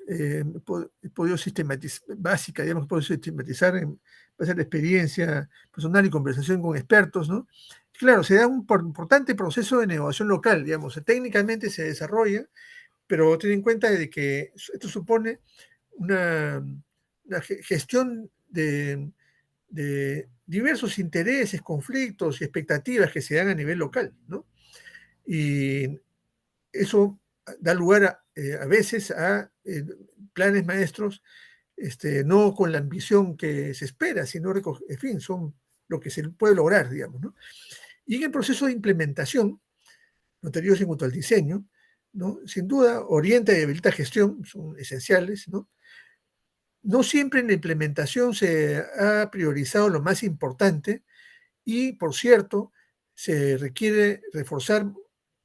podido sistematizar, básica, digamos, podido sistematizar en base a la experiencia personal y conversación con expertos, ¿no? Claro, se da un importante proceso de negociación local, digamos, técnicamente se desarrolla, pero ten en cuenta de que esto supone una gestión de diversos intereses, conflictos y expectativas que se dan a nivel local, ¿no? Y eso da lugar a veces a planes maestros, no con la ambición que se espera, sino, en fin, son lo que se puede lograr, digamos, ¿no? Y en el proceso de implementación, lo anterior en cuanto al diseño, ¿no? Sin duda, orienta y habilita gestión, son esenciales, ¿no? No siempre en la implementación se ha priorizado lo más importante y, por cierto, se requiere reforzar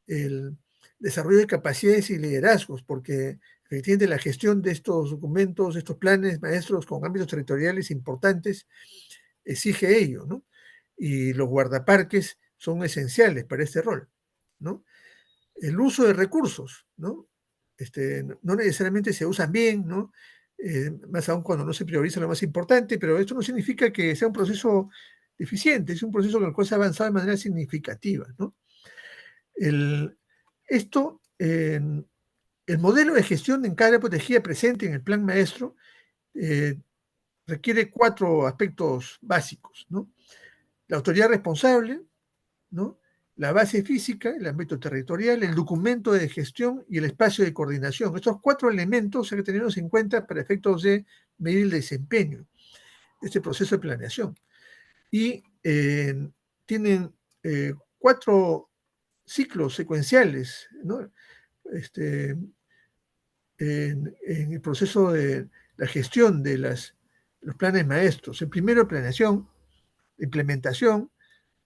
el desarrollo de capacidades y liderazgos, porque efectivamente la gestión de estos documentos, de estos planes maestros con ámbitos territoriales importantes, exige ello, ¿no? Y los guardaparques son esenciales para este rol, ¿no? El uso de recursos, ¿no? No necesariamente se usan bien, ¿no? Más aún cuando no se prioriza lo más importante, pero esto no significa que sea un proceso deficiente, es un proceso con el cual se ha avanzado de manera significativa, ¿no? El, esto, el modelo de gestión en cada área protegida presente en el plan maestro requiere 4 aspectos básicos, ¿no? La autoridad responsable, ¿no? La base física, el ámbito territorial, el documento de gestión y el espacio de coordinación. Estos 4 elementos hay que tenerlos en cuenta para efectos de medir el desempeño de este proceso de planeación. Y tienen 4 ciclos secuenciales, ¿no? En el proceso de la gestión de los planes maestros. El primero, planeación, implementación,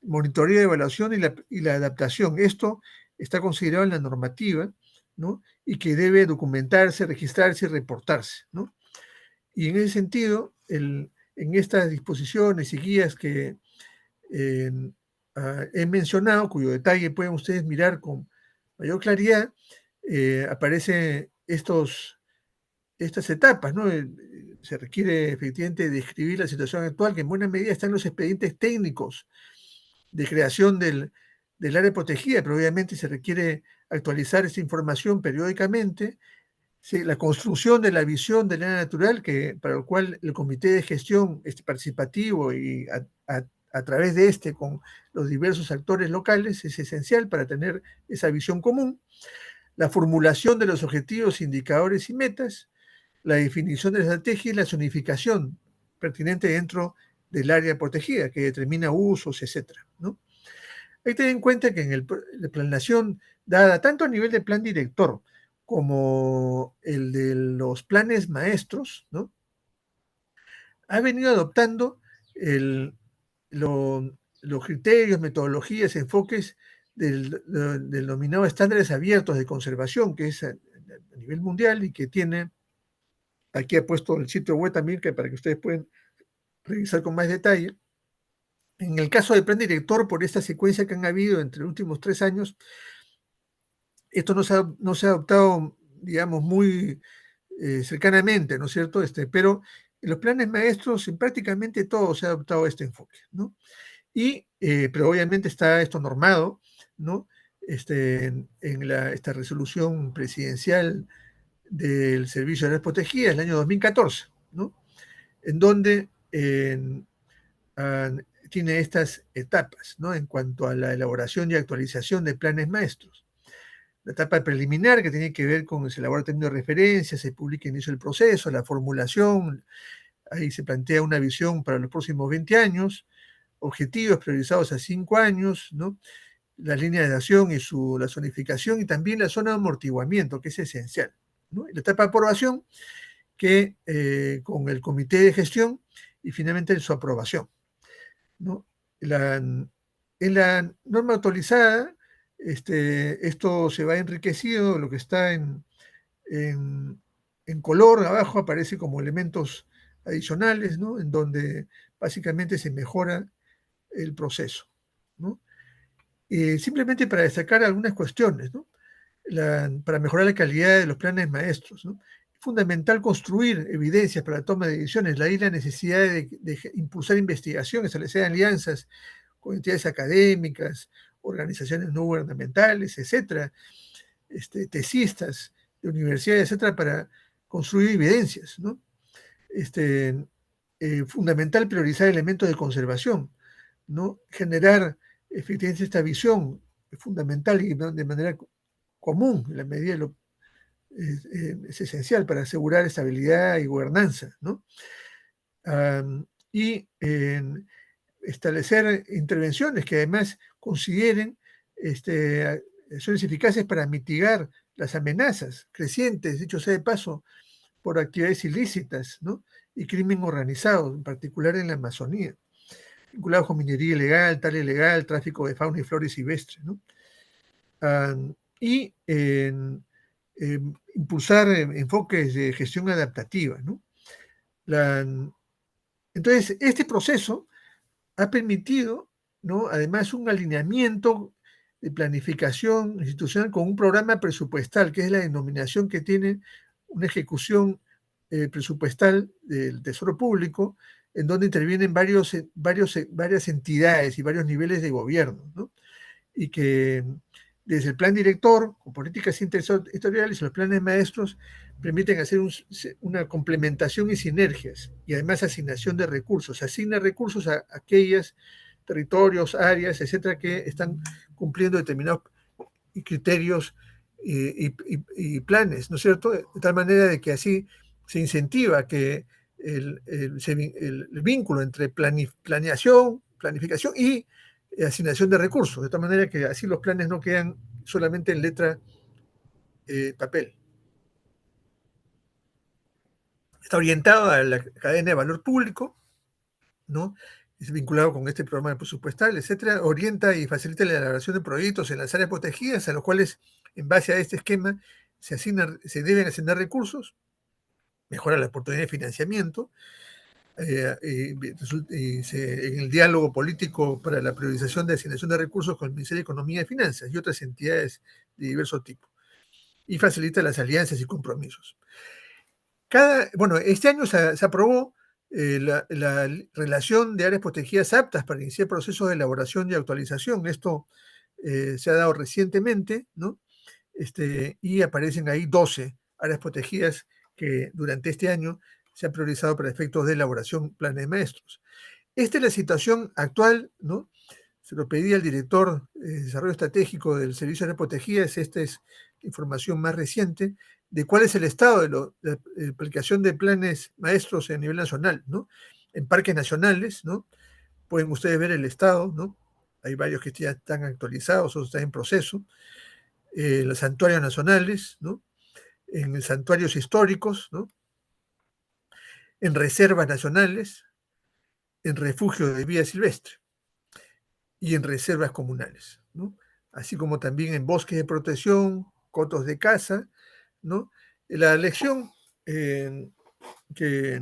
monitoreo, evaluación y la adaptación. Esto está considerado en la normativa, ¿no? Y que debe documentarse, registrarse y reportarse, ¿no? Y en ese sentido, en estas disposiciones y guías que he mencionado, cuyo detalle pueden ustedes mirar con mayor claridad, aparecen estas etapas, ¿no? Se requiere efectivamente describir la situación actual, que en buena medida están los expedientes técnicos de creación del área protegida, pero obviamente se requiere actualizar esta información periódicamente. Sí, la construcción de la visión del área natural, para lo cual el comité de gestión participativo y a través de con los diversos actores locales es esencial para tener esa visión común. La formulación de los objetivos, indicadores y metas, la definición de la estrategia y la zonificación pertinente dentro del área protegida, que determina usos, etcétera, ¿no? Hay que tener en cuenta que en la planeación dada tanto a nivel de plan director como el de los planes maestros, ¿no? Ha venido adoptando los criterios, metodologías, enfoques del denominado estándares abiertos de conservación, que es a nivel mundial y que tiene, aquí ha puesto el sitio web también para que ustedes puedan revisar con más detalle. En el caso del plan director, por esta secuencia que han habido entre los últimos 3 años, esto no se ha adoptado, digamos, muy cercanamente, ¿no es cierto? Pero en los planes maestros, en prácticamente todo se ha adoptado este enfoque, ¿no? Pero obviamente está esto normado, ¿no? Esta resolución presidencial del Servicio de Áreas Protegidas del año 2014, ¿no? En donde tiene estas etapas, ¿no? En cuanto a la elaboración y actualización de planes maestros. La etapa preliminar, que tiene que ver con se elabora término de referencia, se publica inicio del proceso, la formulación, ahí se plantea una visión para los próximos 20 años, objetivos priorizados a 5 años, ¿no? Las líneas de acción y la zonificación y también la zona de amortiguamiento, que es esencial, ¿no? Y la etapa de aprobación, que con el comité de gestión y finalmente su aprobación, ¿no? En la norma actualizada, esto se va enriquecido, lo que está en color abajo aparece como elementos adicionales, ¿no? En donde básicamente se mejora el proceso, ¿no? Simplemente para destacar algunas cuestiones, ¿no? Para mejorar la calidad de los planes maestros, ¿no? fundamental construir evidencias para la toma de decisiones. La necesidad de impulsar investigación, establecer alianzas con entidades académicas, organizaciones no gubernamentales, etcétera, tesistas de universidades, etcétera, para construir evidencias, ¿no? Fundamental priorizar elementos de conservación, ¿no? Generar efectivamente esta visión fundamental y de manera común, en la medida de lo es esencial para asegurar estabilidad y gobernanza, ¿no? Y establecer intervenciones que además consideren acciones eficaces para mitigar las amenazas crecientes, dicho sea de paso, por actividades ilícitas, ¿no? Y crimen organizado, en particular en la Amazonía, vinculados con minería ilegal, tala ilegal, tráfico de fauna y flora silvestre, ¿no? Y impulsar enfoques de gestión adaptativa, ¿no? Entonces, este proceso ha permitido, ¿no?, además un alineamiento de planificación institucional con un programa presupuestal, que es la denominación que tiene una ejecución presupuestal del Tesoro Público, en donde intervienen varias entidades y varios niveles de gobierno, ¿no? Y que desde el plan director, con políticas intersectoriales y los planes maestros, permiten hacer una complementación y sinergias, y además asignación de recursos. Se asigna recursos a aquellos territorios, áreas, etcétera, que están cumpliendo determinados criterios y planes, ¿no es cierto? De tal manera de que así se incentiva que el vínculo entre planeación, planificación y asignación de recursos, de tal manera que así los planes no quedan solamente en letra papel. Está orientado a la cadena de valor público, ¿no? Es vinculado con este programa presupuestal, etcétera. Orienta y facilita la elaboración de proyectos en las áreas protegidas, a los cuales, en base a este esquema, se deben asignar recursos, mejora la oportunidad de financiamiento, en el diálogo político para la priorización de asignación de recursos con el Ministerio de Economía y Finanzas y otras entidades de diverso tipo, y facilita las alianzas y compromisos. Este año se aprobó la relación de áreas protegidas aptas para iniciar procesos de elaboración y actualización. Esto se ha dado recientemente, ¿no? Y aparecen ahí 12 áreas protegidas que durante este año se han priorizado para efectos de elaboración planes de maestros. Esta es la situación actual, ¿no? Se lo pedí al director de Desarrollo Estratégico del Servicio de Áreas Protegidas. Esta es información más reciente de cuál es el estado de la aplicación de planes maestros a nivel nacional, ¿no? En parques nacionales, ¿no? Pueden ustedes ver el estado, ¿no? Hay varios que ya están actualizados, otros están en proceso. Los santuarios nacionales, ¿no? En santuarios históricos, ¿no? En reservas nacionales, en refugios de vida silvestre y en reservas comunales, ¿no? Así como también en bosques de protección, cotos de caza, ¿no? La lección que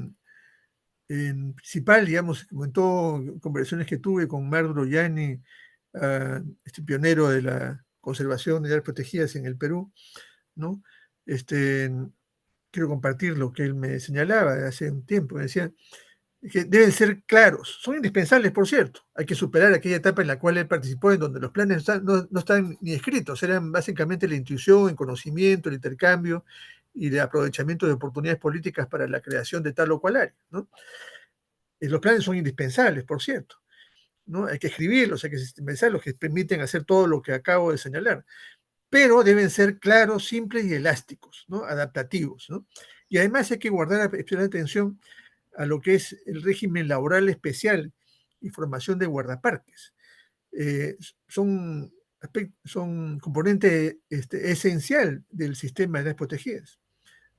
en principal, digamos, comentó conversaciones que tuve con Marc Droyani, este pionero de la conservación de áreas protegidas en el Perú, ¿no? Quiero compartir lo que él me señalaba hace un tiempo. Me decía que deben ser claros, son indispensables, por cierto. Hay que superar aquella etapa en la cual él participó, en donde los planes no están ni escritos, eran básicamente la intuición, el conocimiento, el intercambio y el aprovechamiento de oportunidades políticas para la creación de tal o cual área, ¿no? Los planes son indispensables, por cierto, ¿no? Hay que escribirlos, hay que sistematizarlos, que permiten hacer todo lo que acabo de señalar, pero deben ser claros, simples y elásticos, ¿no? Adaptativos, ¿no? Y además hay que guardar especial atención a lo que es el régimen laboral especial y formación de guardaparques. Son componente esencial del sistema de áreas protegidas,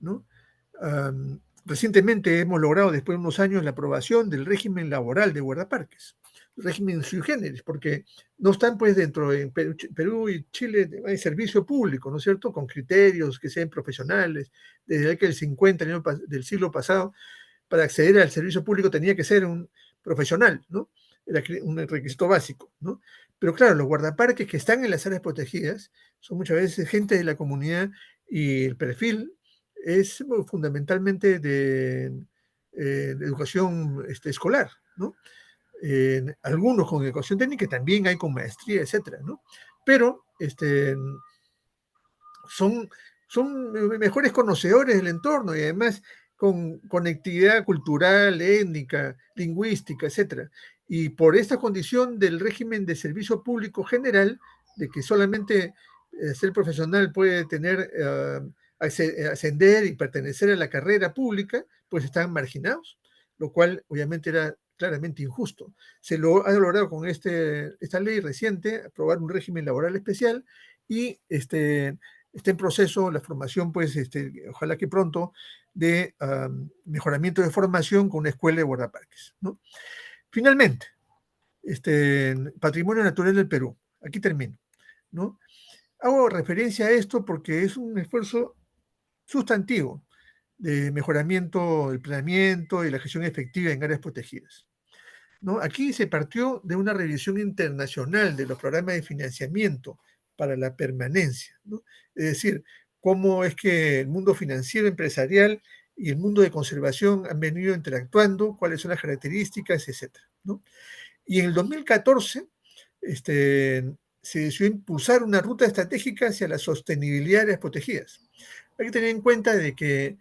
¿no? Recientemente hemos logrado, después de unos años, la aprobación del régimen laboral de guardaparques, régimen sui generis, porque no están pues dentro de Perú y Chile, hay servicio público, ¿no es cierto?, con criterios que sean profesionales. Desde la década del 50 del siglo pasado, para acceder al servicio público tenía que ser un profesional, ¿no? Era un requisito básico, ¿no? Pero claro, los guardaparques que están en las áreas protegidas son muchas veces gente de la comunidad y el perfil es fundamentalmente de educación escolar, ¿no? Algunos con educación técnica, también hay con maestría, etcétera, ¿no? Pero son, son mejores conocedores del entorno y además con conectividad cultural, étnica, lingüística, etcétera. Y por esta condición del régimen de servicio público general, de que solamente ser profesional puede tener, ascender y pertenecer a la carrera pública, pues están marginados, lo cual obviamente era claramente injusto. Se lo ha logrado con esta ley reciente, aprobar un régimen laboral especial y está en proceso la formación, pues, ojalá que pronto, de mejoramiento de formación con una escuela de guardaparques, ¿no? Finalmente, Patrimonio Natural del Perú. Aquí termino, ¿no? Hago referencia a esto porque es un esfuerzo sustantivo de mejoramiento del planeamiento y la gestión efectiva en áreas protegidas, ¿no? Aquí se partió de una revisión internacional de los programas de financiamiento para la permanencia, ¿no? Es decir, cómo es que el mundo financiero empresarial y el mundo de conservación han venido interactuando, cuáles son las características, etcétera, ¿no? Y en el 2014 se decidió impulsar una ruta estratégica hacia la sostenibilidad de áreas protegidas. Hay que tener en cuenta de que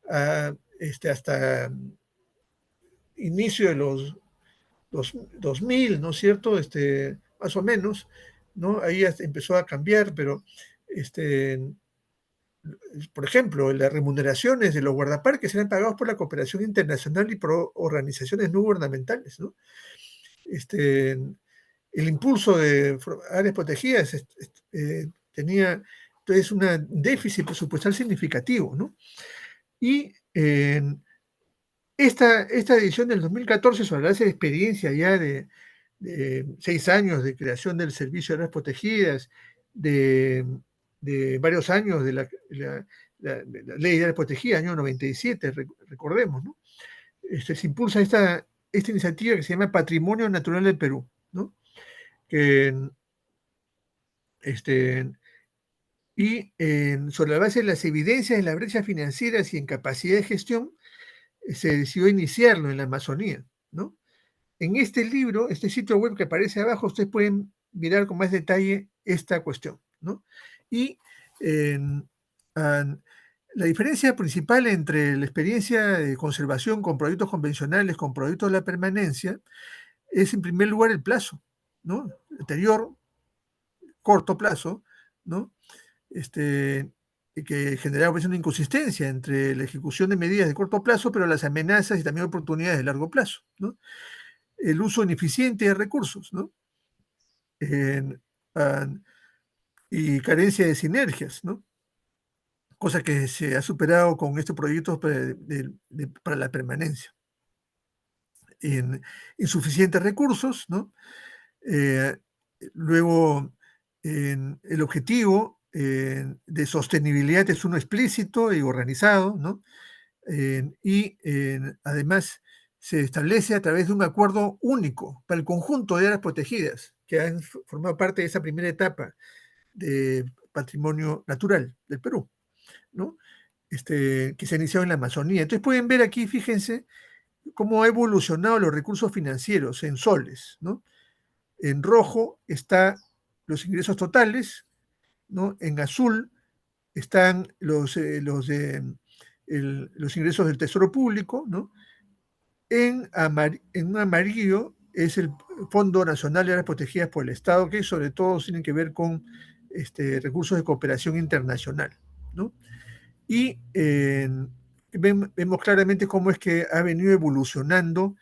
hasta inicio de los 2000, ¿no es cierto? Más o menos, ¿no? Ahí empezó a cambiar, pero, por ejemplo, las remuneraciones de los guardaparques eran pagados por la cooperación internacional y por organizaciones no gubernamentales, ¿no? El impulso de áreas protegidas tenía entonces un déficit presupuestal significativo, ¿no? Y esta edición del 2014, sobre la base de experiencia ya de 6 años de creación del Servicio de Áreas Protegidas, de varios años de la Ley de Áreas Protegidas, año 97, recordemos, ¿no? Se impulsa esta iniciativa que se llama Patrimonio Natural del Perú, ¿no? Que, y sobre la base de las evidencias de las brechas financieras y en capacidad de gestión, se decidió iniciarlo en la Amazonía, ¿no? En este libro, este sitio web que aparece abajo, ustedes pueden mirar con más detalle esta cuestión, ¿no? Y la diferencia principal entre la experiencia de conservación con proyectos convencionales, con proyectos de la permanencia, es en primer lugar el plazo, ¿no? Anterior, corto plazo, ¿no? Que generaba pues, una inconsistencia entre la ejecución de medidas de corto plazo, pero las amenazas y también oportunidades de largo plazo, ¿no? El uso ineficiente de recursos, ¿no? Y carencia de sinergias, ¿no? Cosa que se ha superado con este proyecto para la permanencia. Insuficientes recursos, ¿no? Luego, el objetivo de sostenibilidad es uno explícito y organizado, ¿no? Y además se establece a través de un acuerdo único para el conjunto de áreas protegidas que han formado parte de esa primera etapa de patrimonio natural del Perú, ¿no? Que se ha iniciado en la Amazonía. Entonces pueden ver aquí, fíjense, cómo ha evolucionado los recursos financieros en soles, ¿no? En rojo están los ingresos totales, ¿no? En azul están los ingresos del Tesoro Público, ¿no? En amarillo es el Fondo Nacional de Áreas Protegidas por el Estado, que sobre todo tienen que ver con recursos de cooperación internacional, ¿no? Y vemos claramente cómo es que ha venido evolucionando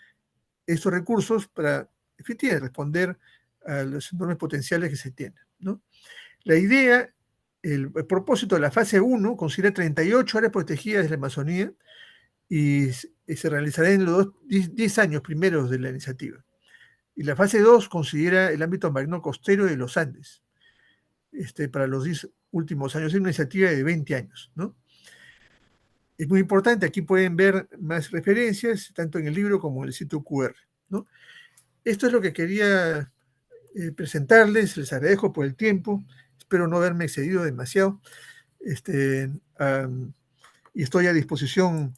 estos recursos para efectivamente responder a los enormes potenciales que se tienen, ¿no? La idea, el propósito de la fase 1 considera 38 áreas protegidas de la Amazonía y se realizará en los 10 años primeros de la iniciativa. Y la fase 2 considera el ámbito marino costero de los Andes para los 10 últimos años. Es una iniciativa de 20 años, ¿no? Es muy importante, aquí pueden ver más referencias, tanto en el libro como en el sitio QR, ¿no? Esto es lo que quería presentarles, les agradezco por el tiempo, espero no haberme excedido demasiado. y estoy a disposición,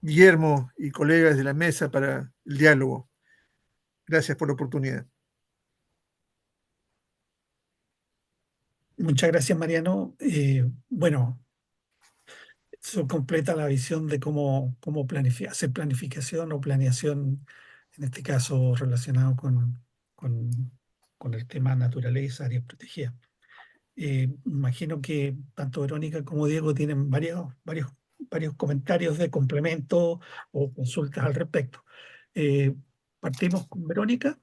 Guillermo y colegas de la mesa, para el diálogo. Gracias por la oportunidad. Muchas gracias, Mariano. Bueno, eso completa la visión de cómo hacer planificación o planeación, en este caso relacionado con, con el tema naturaleza, áreas protegidas. Imagino que tanto Verónica como Diego tienen varios comentarios de complemento o consultas al respecto. Partimos con Verónica.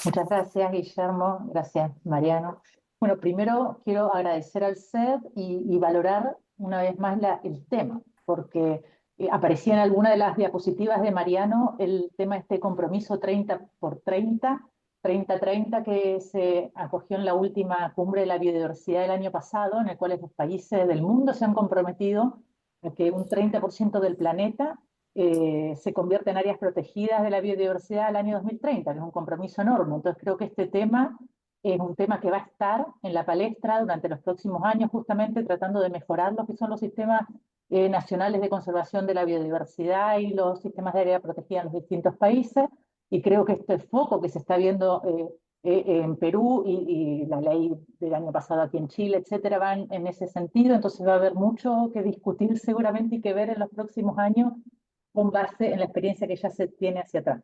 Muchas gracias, Guillermo. Gracias, Mariano. Bueno, primero quiero agradecer al CED y valorar una vez más el tema, porque aparecía en alguna de las diapositivas de Mariano el tema de este compromiso 30x30, 30-30, que se acogió en la última cumbre de la biodiversidad del año pasado, en el cual los países del mundo se han comprometido a que un 30% del planeta se convierte en áreas protegidas de la biodiversidad al año 2030, que es un compromiso enorme. Entonces creo que este tema es un tema que va a estar en la palestra durante los próximos años, justamente tratando de mejorar lo que son los sistemas nacionales de conservación de la biodiversidad y los sistemas de área protegida en los distintos países. Y creo que este foco que se está viendo en Perú y la ley del año pasado aquí en Chile, etcétera, van en ese sentido. Entonces va a haber mucho que discutir seguramente y que ver en los próximos años con base en la experiencia que ya se tiene hacia atrás.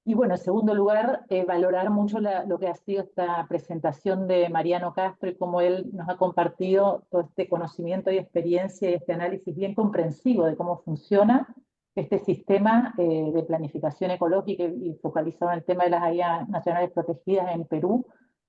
Y bueno, en segundo lugar, valorar mucho lo que ha sido esta presentación de Mariano Castro y cómo él nos ha compartido todo este conocimiento y experiencia y este análisis bien comprensivo de cómo funciona este sistema de planificación ecológica y focalizado en el tema de las áreas nacionales protegidas en Perú,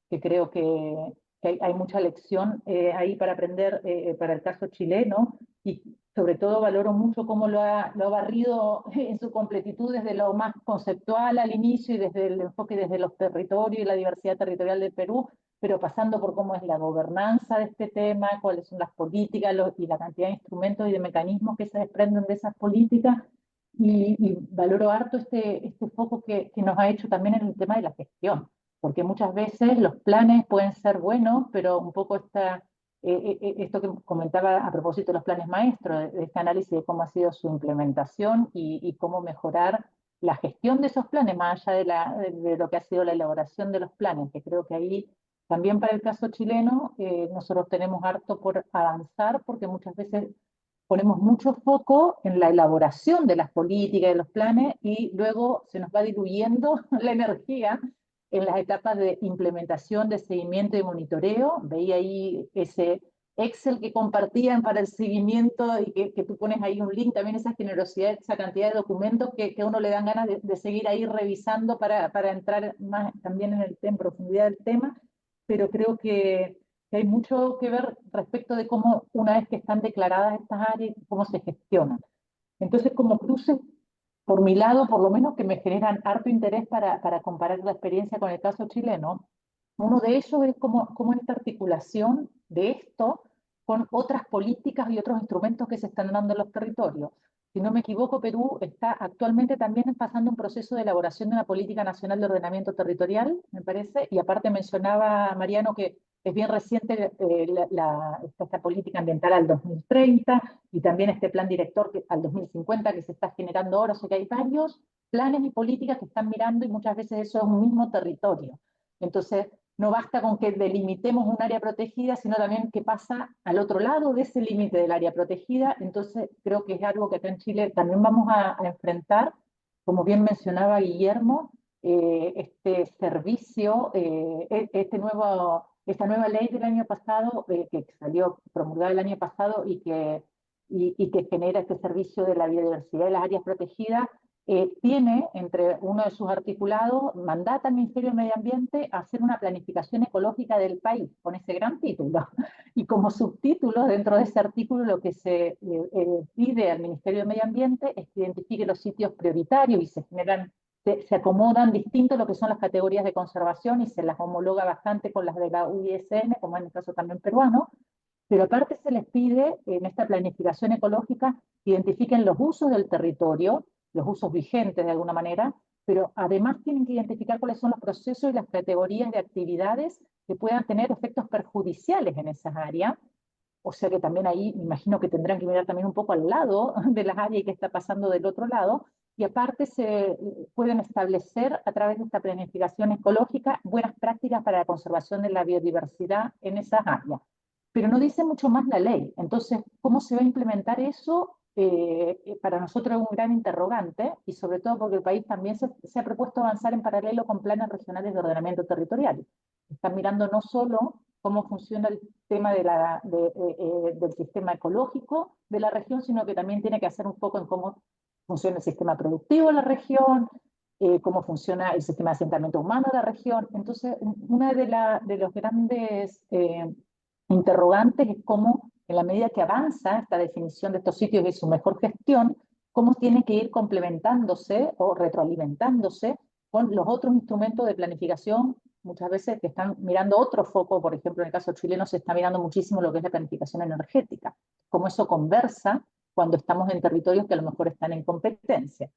que creo que hay mucha lección ahí para aprender para el caso chileno, y sobre todo valoro mucho cómo lo ha barrido en su completitud desde lo más conceptual al inicio y desde el enfoque desde los territorios y la diversidad territorial del Perú, pero pasando por cómo es la gobernanza de este tema, cuáles son las políticas y la cantidad de instrumentos y de mecanismos que se desprenden de esas políticas. Y valoro harto este foco que nos ha hecho también en el tema de la gestión, porque muchas veces los planes pueden ser buenos, pero un poco esto que comentaba a propósito de los planes maestros, de este análisis de cómo ha sido su implementación y cómo mejorar la gestión de esos planes, más allá de lo que ha sido la elaboración de los planes, que creo que ahí también para el caso chileno nosotros tenemos harto por avanzar, porque muchas veces ponemos mucho foco en la elaboración de las políticas, de los planes, y luego se nos va diluyendo la energía en las etapas de implementación, de seguimiento y monitoreo. Veía ahí ese Excel que compartían para el seguimiento y que tú pones ahí un link, también esa generosidad, esa cantidad de documentos que a uno le dan ganas de seguir ahí revisando para entrar más también en profundidad del tema, pero creo que hay mucho que ver respecto de cómo, una vez que están declaradas estas áreas, cómo se gestionan. Entonces, como cruces, por mi lado, por lo menos, que me generan harto interés para comparar la experiencia con el caso chileno, uno de ellos es cómo esta articulación de esto con otras políticas y otros instrumentos que se están dando en los territorios. Si no me equivoco, Perú está actualmente también pasando un proceso de elaboración de una política nacional de ordenamiento territorial, me parece, y aparte mencionaba Mariano que es bien reciente esta política ambiental al 2030 y también este plan director al 2050 que se está generando ahora. O sea que hay varios planes y políticas que están mirando y muchas veces eso es un mismo territorio. Entonces, no basta con que delimitemos un área protegida, sino también qué pasa al otro lado de ese límite del área protegida. Entonces, creo que es algo que acá en Chile también vamos a enfrentar, como bien mencionaba Guillermo, este servicio, esta nueva ley del año pasado, que salió promulgada el año pasado y que genera este servicio de la biodiversidad de las áreas protegidas, tiene entre uno de sus articulados, mandata al Ministerio de Medio Ambiente a hacer una planificación ecológica del país, con ese gran título. Y como subtítulo, dentro de ese artículo, lo que se pide al Ministerio de Medio Ambiente es que identifique los sitios prioritarios y se acomodan distinto lo que son las categorías de conservación y se las homologa bastante con las de la UISN, como en el caso también peruano. Pero aparte se les pide en esta planificación ecológica que identifiquen los usos del territorio, los usos vigentes de alguna manera, pero además tienen que identificar cuáles son los procesos y las categorías de actividades que puedan tener efectos perjudiciales en esas áreas. O sea que también ahí me imagino que tendrán que mirar también un poco al lado de las áreas y qué está pasando del otro lado. Y aparte se pueden establecer a través de esta planificación ecológica buenas prácticas para la conservación de la biodiversidad en esas áreas. Pero no dice mucho más la ley. Entonces, ¿cómo se va a implementar eso? Para nosotros es un gran interrogante, y sobre todo porque el país también se ha propuesto avanzar en paralelo con planes regionales de ordenamiento territorial. Están mirando no solo cómo funciona el tema del sistema ecológico de la región, sino que también tiene que hacer un poco en cómo funciona el sistema productivo de la región, cómo funciona el sistema de asentamiento humano de la región. Entonces, una de los grandes interrogantes es cómo, en la medida que avanza esta definición de estos sitios y su mejor gestión, cómo tiene que ir complementándose o retroalimentándose con los otros instrumentos de planificación, muchas veces que están mirando otro foco. Por ejemplo, en el caso chileno se está mirando muchísimo lo que es la planificación energética, cómo eso conversa cuando estamos en territorios que a lo mejor están en competencia.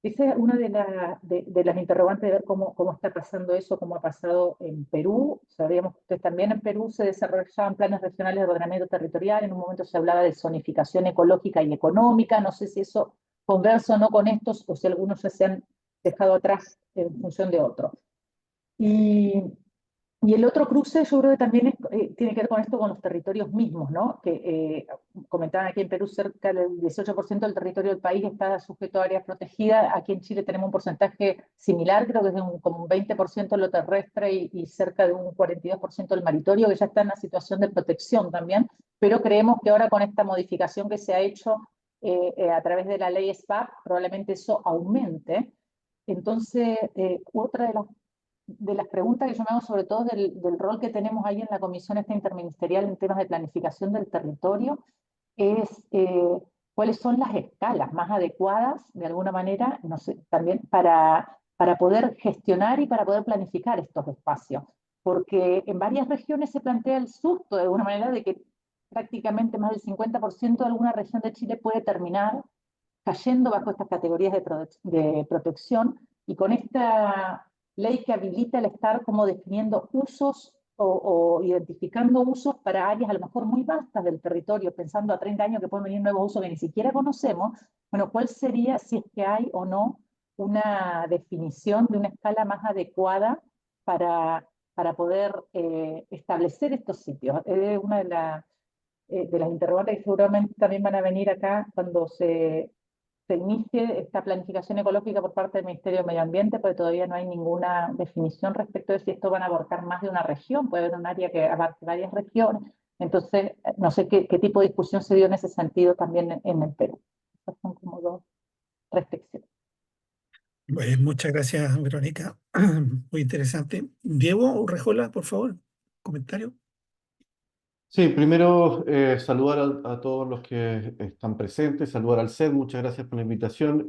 Esa es una de las interrogantes, de ver cómo está pasando eso, cómo ha pasado en Perú. Sabíamos que ustedes también en Perú se desarrollaban planes regionales de ordenamiento territorial. En un momento se hablaba de zonificación ecológica y económica. No sé si eso conversa o no con estos, o si algunos ya se han dejado atrás en función de otros. Y el otro cruce yo creo que también tiene que ver con esto, con los territorios mismos, ¿no? Que comentaban aquí en Perú, cerca del 18% del territorio del país está sujeto a áreas protegidas. Aquí en Chile tenemos un porcentaje similar, creo que es como un 20% lo terrestre y cerca de un 42% del maritorio, que ya está en una situación de protección también, pero creemos que ahora con esta modificación que se ha hecho a través de la ley SPAC, probablemente eso aumente. Entonces, otra de las preguntas que yo me hago, sobre todo del rol que tenemos ahí en la comisión esta interministerial en temas de planificación del territorio, es cuáles son las escalas más adecuadas, de alguna manera, no sé, también para poder gestionar y para poder planificar estos espacios. Porque en varias regiones se plantea el susto, de alguna manera, de que prácticamente más del 50% de alguna región de Chile puede terminar cayendo bajo estas categorías de protección, y con esta ley que habilita el estar como definiendo usos o identificando usos para áreas a lo mejor muy vastas del territorio, pensando a 30 años que pueden venir nuevos usos que ni siquiera conocemos. Bueno, ¿cuál sería, si es que hay o no, una definición de una escala más adecuada para poder establecer estos sitios? Es una de las interrogantes que seguramente también van a venir acá cuando se inicie esta planificación ecológica por parte del Ministerio de Medio Ambiente, porque todavía no hay ninguna definición respecto de si esto van a abarcar más de una región. Puede haber un área que abarque varias regiones. Entonces, no sé qué tipo de discusión se dio en ese sentido también en el Perú. Estas son como dos reflexiones. Muchas gracias, Verónica. Muy interesante. Diego Urrejola, por favor, comentario. Sí, primero saludar a todos los que están presentes, saludar al CED, muchas gracias por la invitación,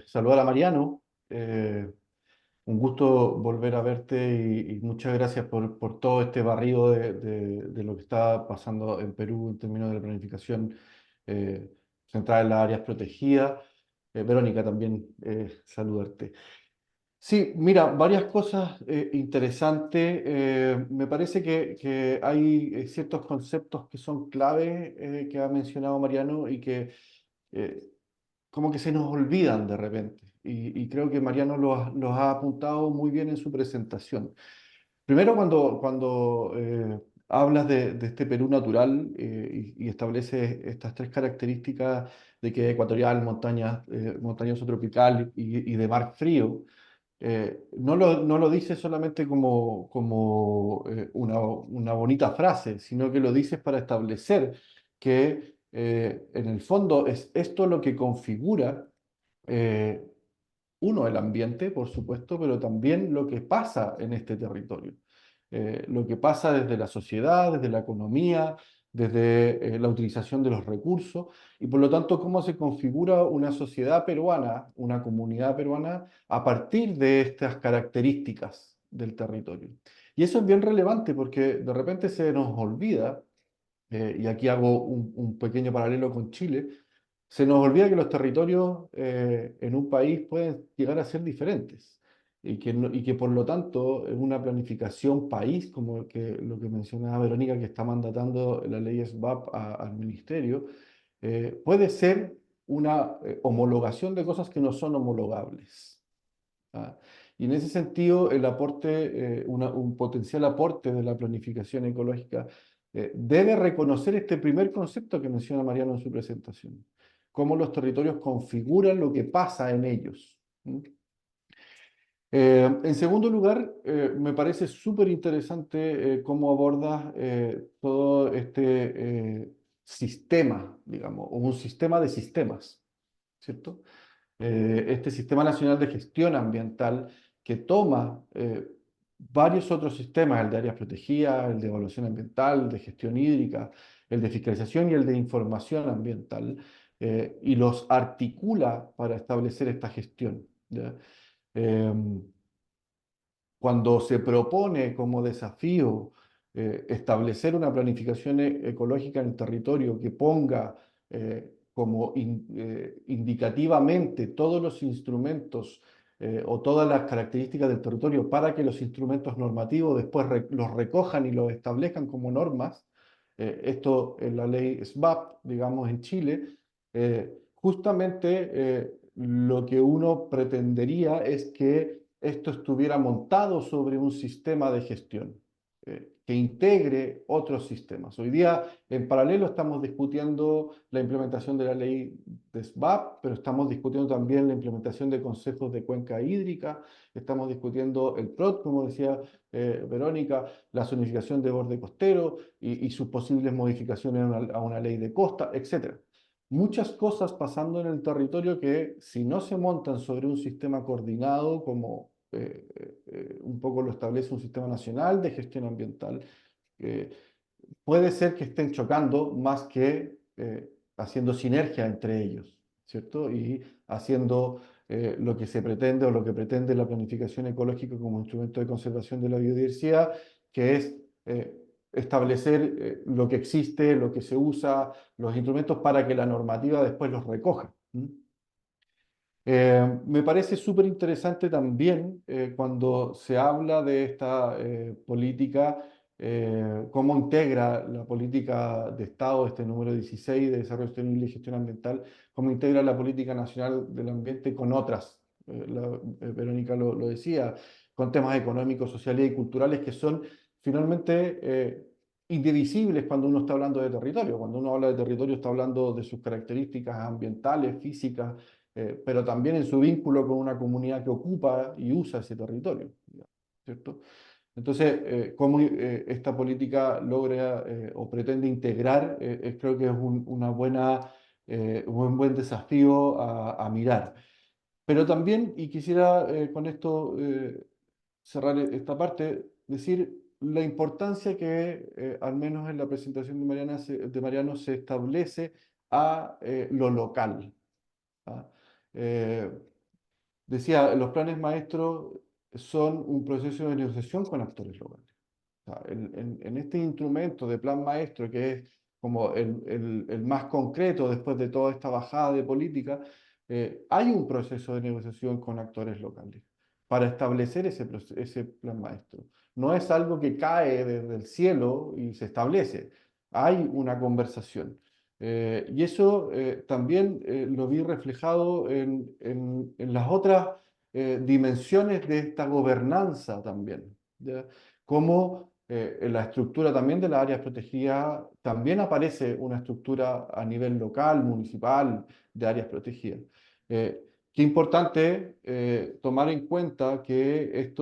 saludar a Mariano, un gusto volver a verte y muchas gracias por todo este barrido de lo que está pasando en Perú en términos de la planificación centrada en las áreas protegidas. Verónica, también saludarte. Sí, mira, varias cosas interesantes. Me parece que hay ciertos conceptos que son clave que ha mencionado Mariano y que eh, como que se nos olvidan de repente. Y creo que Mariano los ha apuntado muy bien en su presentación. Primero, cuando hablas de este Perú natural y estableces estas tres características de que es ecuatorial, montañoso tropical y de mar frío. No lo dices solamente como una bonita frase, sino que lo dices para establecer que en el fondo es esto lo que configura, eh, el ambiente, por supuesto, pero también lo que pasa en este territorio. Lo que pasa desde la sociedad, desde la economía, desde la utilización de los recursos y por lo tanto cómo se configura una sociedad peruana, una comunidad peruana a partir de estas características del territorio. Y eso es bien relevante porque de repente se nos olvida, y aquí hago un pequeño paralelo con Chile, se nos olvida que los territorios en un país pueden llegar a ser diferentes y que por lo tanto en una planificación país, como lo que mencionaba Verónica, que está mandatando la ley SBAP al ministerio, puede ser una homologación de cosas que no son homologables. ¿Ah? Y en ese sentido, el aporte, un potencial aporte de la planificación ecológica debe reconocer este primer concepto que menciona Mariano en su presentación, cómo los territorios configuran lo que pasa en ellos. ¿Mm? En segundo lugar, me parece súper interesante cómo abordas todo este sistema, digamos, o un sistema de sistemas, ¿cierto? Este Sistema Nacional de Gestión Ambiental que toma varios otros sistemas, el de áreas protegidas, el de evaluación ambiental, el de gestión hídrica, el de fiscalización y el de información ambiental, y los articula para establecer esta gestión, ¿ya? Em, Cuando se propone como desafío establecer una planificación ecológica en el territorio que ponga como indicativamente todos los instrumentos o todas las características del territorio para que los instrumentos normativos después los recojan y los establezcan como normas, esto en la ley SBAP, digamos, en Chile, justamente lo que uno pretendería es que esto estuviera montado sobre un sistema de gestión que integre otros sistemas. Hoy día, en paralelo, estamos discutiendo la implementación de la ley de SBAP, pero estamos discutiendo también la implementación de consejos de cuenca hídrica, estamos discutiendo el PROT, como decía Verónica, la zonificación de borde costero y sus posibles modificaciones a una ley de costa, etc. Muchas cosas pasando en el territorio que si no se montan sobre un sistema coordinado como un poco lo establece un sistema nacional de gestión ambiental, puede ser que estén chocando más que haciendo sinergia entre ellos, ¿cierto? Y haciendo lo que se pretende o lo que pretende la planificación ecológica como instrumento de conservación de la biodiversidad, que es establecer lo que existe, lo que se usa, los instrumentos para que la normativa después los recoja. Me parece súper interesante también cuando se habla de esta política, cómo integra la política de Estado, este número 16 de Desarrollo Sostenible y Gestión Ambiental, cómo integra la política nacional del ambiente con otras. Verónica lo decía, con temas económicos, sociales y culturales que son finalmente indivisibles cuando uno está hablando de territorio. Cuando uno habla de territorio está hablando de sus características ambientales, físicas, pero también en su vínculo con una comunidad que ocupa y usa ese territorio, ¿cierto? Entonces, cómo esta política logra o pretende integrar, creo que es un buen desafío a mirar. Pero también, y quisiera con esto cerrar esta parte, decir la importancia que, al menos en la presentación de Mariano, se establece a lo local. ¿Ah? Eh, Decía, los planes maestros son un proceso de negociación con actores locales. O sea, en este instrumento de plan maestro, que es como el más concreto después de toda esta bajada de política, hay un proceso de negociación con actores locales para establecer ese plan maestro. No es algo que cae desde el cielo y se establece. Hay una conversación. Y eso también lo vi reflejado en las otras dimensiones de esta gobernanza también, ¿ya? Como en la estructura también de las áreas protegidas también aparece una estructura a nivel local, municipal, de áreas protegidas. Qué importante tomar en cuenta que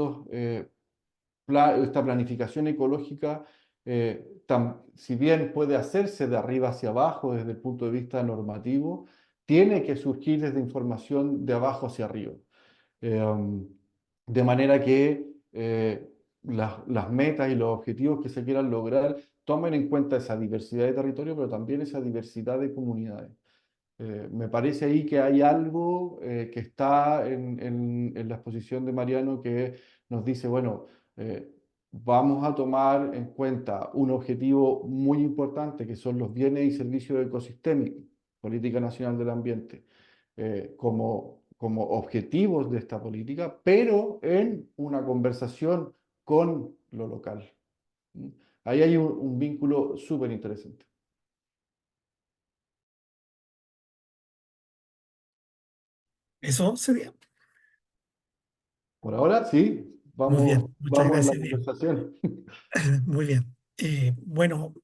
esta planificación ecológica, si bien puede hacerse de arriba hacia abajo desde el punto de vista normativo, tiene que surgir desde información de abajo hacia arriba. De manera que las metas y los objetivos que se quieran lograr tomen en cuenta esa diversidad de territorio, pero también esa diversidad de comunidades. Me parece ahí que hay algo que está en la exposición de Mariano que nos dice, bueno, vamos a tomar en cuenta un objetivo muy importante que son los bienes y servicios ecosistémicos, Política Nacional del Ambiente, como objetivos de esta política, pero en una conversación con lo local. Ahí hay un vínculo súper interesante. Eso sería. Por ahora, sí, Muy vamos, bien, muchas vamos en la gracias, Diego. conversación. Muy bien. Bueno,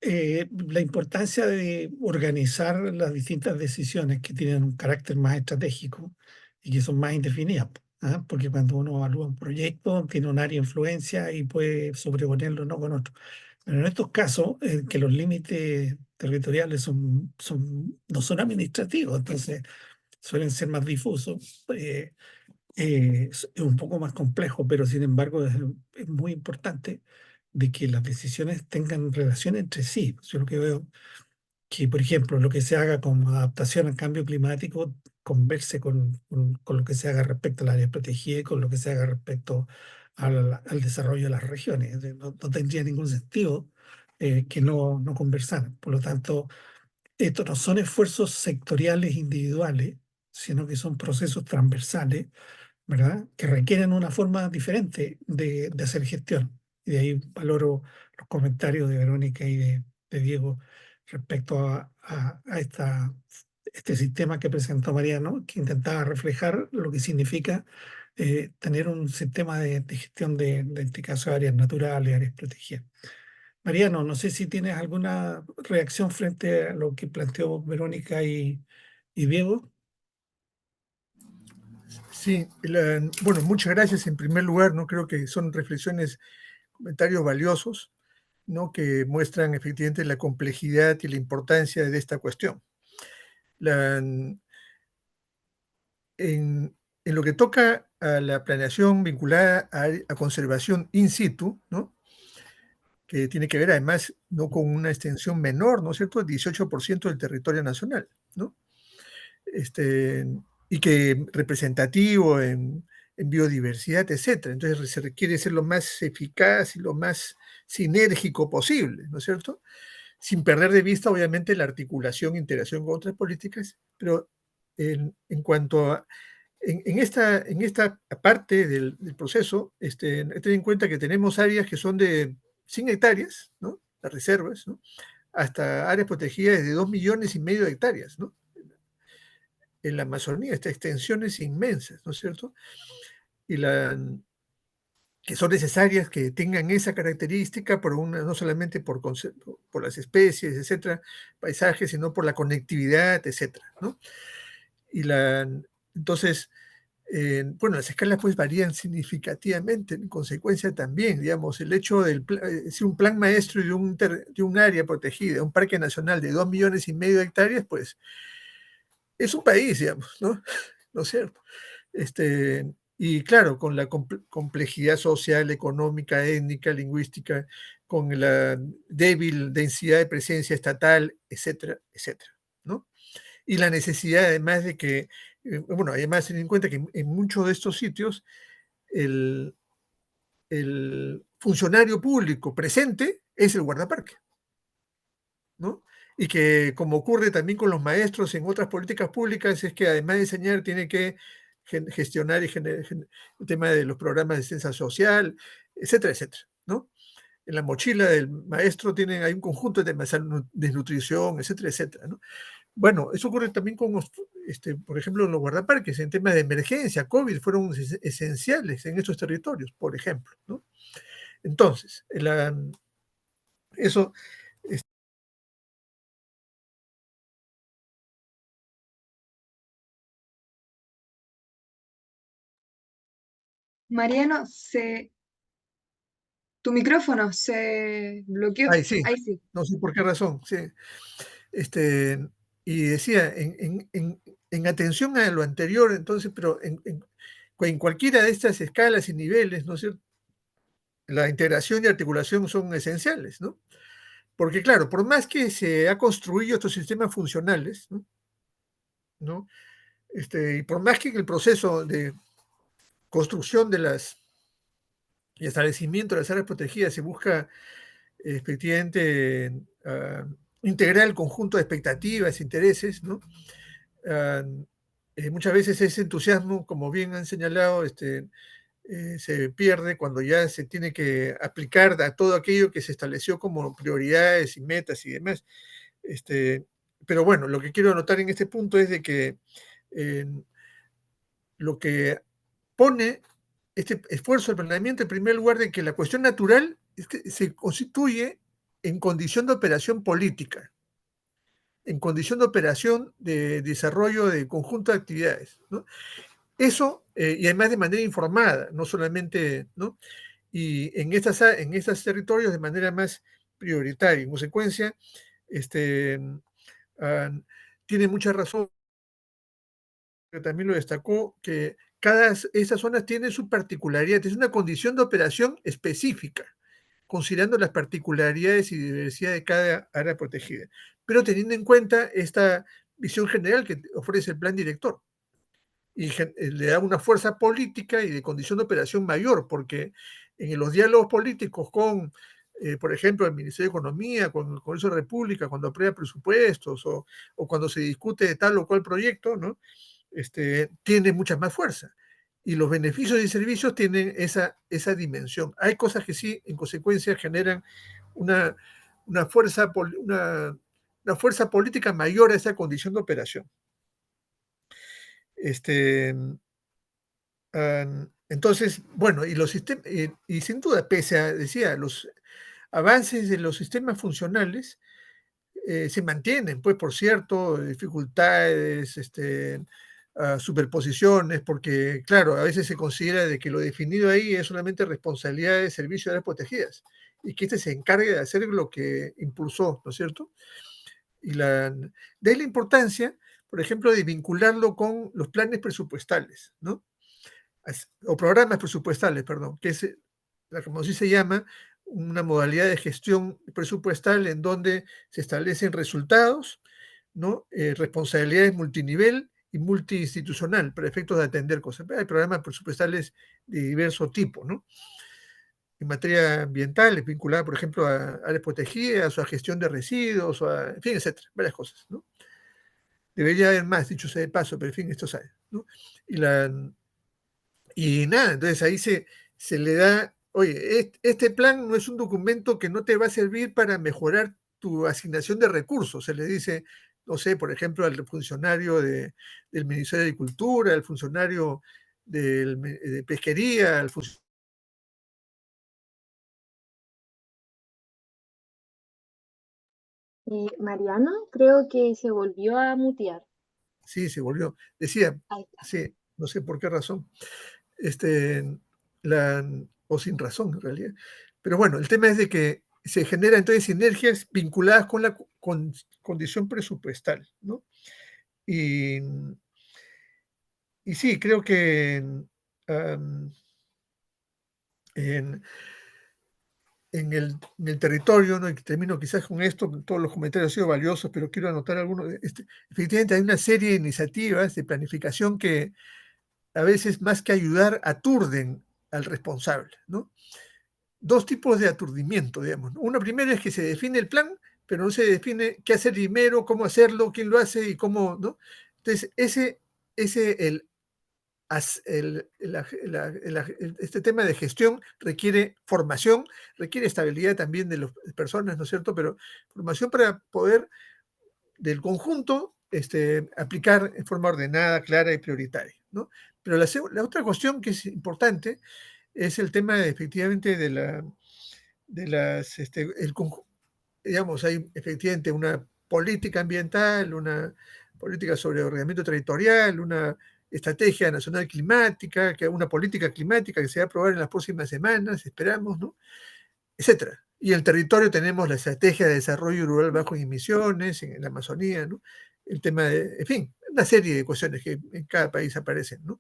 la importancia de organizar las distintas decisiones que tienen un carácter más estratégico y que son más indefinidas, ¿ah? Porque cuando uno evalúa un proyecto, tiene un área de influencia y puede sobreponerlo no con otro. Pero en estos casos, que los límites territoriales no son administrativos, entonces suelen ser más difusos. Es un poco más complejo, pero sin embargo es muy importante de que las decisiones tengan relación entre sí. Yo lo que veo que, por ejemplo, lo que se haga con adaptación al cambio climático converse con lo que se haga respecto al área protegida y con lo que se haga respecto al desarrollo de las regiones. No tendría ningún sentido que no conversaran. Por lo tanto, estos no son esfuerzos sectoriales individuales, sino que son procesos transversales, ¿verdad? Que requieren una forma diferente de hacer gestión. Y de ahí valoro los comentarios de Verónica y de Diego respecto a este sistema que presentó Mariano, que intentaba reflejar lo que significa tener un sistema de gestión de este caso, áreas naturales, áreas protegidas. Mariano, no sé si tienes alguna reacción frente a lo que planteó Verónica y Diego. Sí, bueno, muchas gracias en primer lugar, ¿no? Creo que son reflexiones, comentarios valiosos, ¿no? Que muestran efectivamente la complejidad y la importancia de esta cuestión. En, en lo que toca a la planeación vinculada a conservación in situ, ¿no? Que tiene que ver además no con una extensión menor, ¿no es cierto?, 18% del territorio nacional, ¿no? Y que representativo en biodiversidad, etcétera. Entonces se requiere ser lo más eficaz y lo más sinérgico posible, ¿no es cierto? Sin perder de vista, obviamente, la articulación e interacción con otras políticas, pero en cuanto a en esta parte del proceso, ten en cuenta que tenemos áreas que son de 100 hectáreas, ¿no? Las reservas, ¿no? Hasta áreas protegidas de 2,5 millones de hectáreas, ¿no? En la Amazonía, estas extensiones inmensas, ¿no es cierto? Y que son necesarias que tengan esa característica no solamente por las especies, etcétera, paisajes, sino por la conectividad, etcétera, ¿no? Entonces, bueno, las escalas pues varían significativamente, en consecuencia también, digamos, el hecho si un plan maestro de un área protegida, un parque nacional de 2,5 millones de hectáreas, pues es un país, digamos, ¿no? ¿No es cierto? Y claro, con la complejidad social, económica, étnica, lingüística, con la débil densidad de presencia estatal, etcétera, etcétera, ¿no? Y la necesidad además de que, bueno, además ten en cuenta que en muchos de estos sitios el, el funcionario público presente es el guardaparque, ¿no? Y que, como ocurre también con los maestros en otras políticas públicas, es que además de enseñar, tiene que gestionar el tema de los programas de asistencia social, etcétera, etcétera, ¿no? En la mochila del maestro hay un conjunto de temas, desnutrición, etcétera, etcétera, ¿no? Bueno, eso ocurre también con, por ejemplo, en los guardaparques, en temas de emergencia, COVID, fueron esenciales en estos territorios, por ejemplo, ¿no? Entonces, eso. Mariano, tu micrófono se bloqueó. Ay, sí, Ahí sí. no sé por qué razón, sí. Este, y decía, en atención a lo anterior, entonces, pero en cualquiera de estas escalas y niveles, ¿no es cierto? La integración y articulación son esenciales, ¿no? Porque claro, por más que se ha construido estos sistemas funcionales, ¿no? ¿No? Y por más que en el proceso de construcción y establecimiento de las áreas protegidas se busca efectivamente integrar el conjunto de expectativas, intereses, ¿no? Muchas veces ese entusiasmo, como bien han señalado, se pierde cuando ya se tiene que aplicar a todo aquello que se estableció como prioridades y metas y demás. Pero bueno, lo que quiero anotar en este punto es de que lo que pone este esfuerzo del planeamiento en primer lugar de que la cuestión natural es que se constituye en condición de operación política, en condición de operación de desarrollo de conjunto de actividades, ¿no? Eso, y además de manera informada, no solamente, ¿no? Y en estos territorios de manera más prioritaria. En consecuencia, uh, tiene mucha razón, que también lo destacó, que cada esas zonas tiene su particularidad, es una condición de operación específica, considerando las particularidades y diversidad de cada área protegida, pero teniendo en cuenta esta visión general que ofrece el plan director. Y le da una fuerza política y de condición de operación mayor, porque en los diálogos políticos con, por ejemplo, el Ministerio de Economía, con el Congreso de la República, cuando aprueba presupuestos o cuando se discute de tal o cual proyecto, ¿no? Tiene mucha más fuerza. Y los beneficios y servicios tienen esa dimensión. Hay cosas que sí, en consecuencia, generan una, una, fuerza, una fuerza política mayor a esa condición de operación. Entonces, bueno, y los sistemas, y sin duda, pese a, decía, los avances de los sistemas funcionales, se mantienen, pues, por cierto, dificultades, superposiciones, porque, claro, a veces se considera de que lo definido ahí es solamente responsabilidad de servicio de áreas protegidas, y que se encargue de hacer lo que impulsó, ¿no es cierto? Y de ahí la importancia, por ejemplo, de vincularlo con los planes presupuestales, ¿no? O programas presupuestales, perdón, que es, como así se llama, una modalidad de gestión presupuestal en donde se establecen resultados, ¿no? Responsabilidades multinivel y multiinstitucional para efectos de atender cosas. Hay programas presupuestales de diverso tipo, ¿no? En materia ambiental, vinculada, por ejemplo, a áreas protegidas, o a gestión de residuos, o a, en fin, etcétera, varias cosas, ¿no? Debería haber más, dicho sea de paso, pero en fin, esto sabe, ¿no? Y nada, entonces ahí se le da, oye, este plan no es un documento que no te va a servir para mejorar tu asignación de recursos, se le dice, no sé, por ejemplo, al funcionario del Ministerio de Agricultura, al funcionario de Pesquería, al funcionario... Mariano, creo que se volvió a mutear. Sí, se volvió. Decía, Ahí está. sí, no sé por qué razón, este, o sin razón en realidad. Pero bueno, el tema es de que se generan entonces sinergias vinculadas con la condición presupuestal, ¿no? Y sí, creo que en, en el territorio, ¿no? Y termino quizás con esto, todos los comentarios han sido valiosos, pero quiero anotar algunos. Efectivamente, hay una serie de iniciativas de planificación que a veces, más que ayudar, aturden al responsable, ¿no? Dos tipos de aturdimiento, digamos, ¿no? Uno primero es que se define el plan, pero no se define qué hacer primero, cómo hacerlo, quién lo hace y cómo, ¿no? Entonces, este tema de gestión requiere formación, requiere estabilidad también de las personas, ¿no es cierto? Pero formación para poder, del conjunto, aplicar en forma ordenada, clara y prioritaria, ¿no? Pero la otra cuestión que es importante es el tema efectivamente digamos, hay efectivamente una política ambiental, una política sobre ordenamiento territorial, una estrategia nacional climática, una política climática que se va a aprobar en las próximas semanas, esperamos, ¿no? Etcétera. Y en el territorio tenemos la estrategia de desarrollo rural bajo emisiones en la Amazonía, ¿no? El tema de, en fin, una serie de cuestiones que en cada país aparecen, ¿no?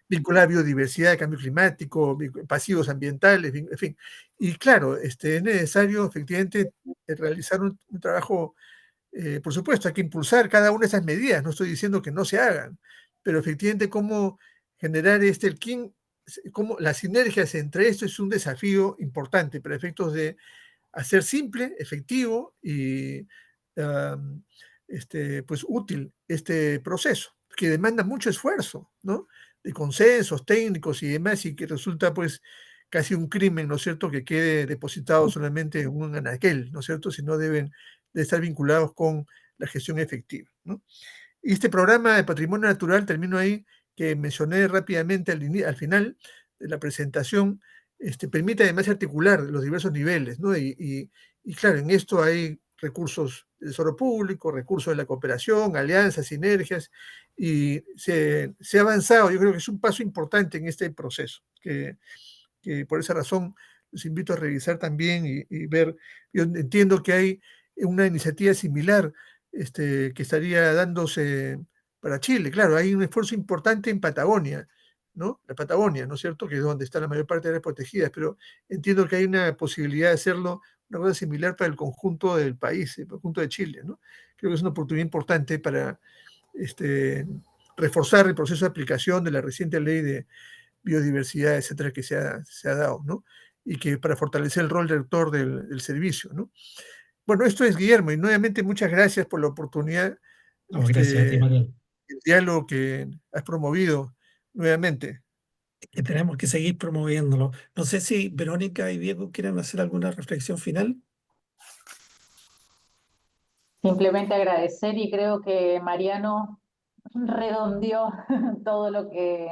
Vincular biodiversidad, cambio climático, pasivos ambientales, en fin. Y claro, es necesario efectivamente realizar un trabajo, por supuesto, hay que impulsar cada una de esas medidas, no estoy diciendo que no se hagan, pero efectivamente cómo generar cómo las sinergias entre esto es un desafío importante para efectos de hacer simple, efectivo y pues útil este proceso, que demanda mucho esfuerzo, ¿no? De consensos técnicos y demás, y que resulta pues casi un crimen, ¿no es cierto?, que quede depositado solamente en un anaquel, ¿no es cierto?, sino deben de estar vinculados con la gestión efectiva, ¿no? Y este programa de patrimonio natural, termino ahí, que mencioné rápidamente al final de la presentación, permite además articular los diversos niveles, ¿no? Y claro, en esto hay recursos del tesoro público, recursos de la cooperación, alianzas, sinergias, y se ha avanzado. Yo creo que es un paso importante en este proceso, que por esa razón los invito a revisar también y ver. Yo entiendo que hay una iniciativa similar que estaría dándose para Chile. Claro, hay un esfuerzo importante en Patagonia, ¿no? La Patagonia, ¿no es cierto?, que es donde está la mayor parte de áreas protegidas, pero entiendo que hay una posibilidad de hacerlo, una cosa similar para el conjunto del país, el conjunto de Chile, ¿no? Creo que es una oportunidad importante para reforzar el proceso de aplicación de la reciente ley de biodiversidad, etcétera, que se ha dado, ¿no? Y que para fortalecer el rol rector del servicio, ¿no? Bueno, esto es Guillermo, y nuevamente muchas gracias por la oportunidad, No, gracias a ti, Mariano. el diálogo que has promovido nuevamente. Que tenemos que seguir promoviéndolo. No sé si Verónica y Diego quieren hacer alguna reflexión final. Simplemente agradecer, y creo que Mariano redondeó todo lo que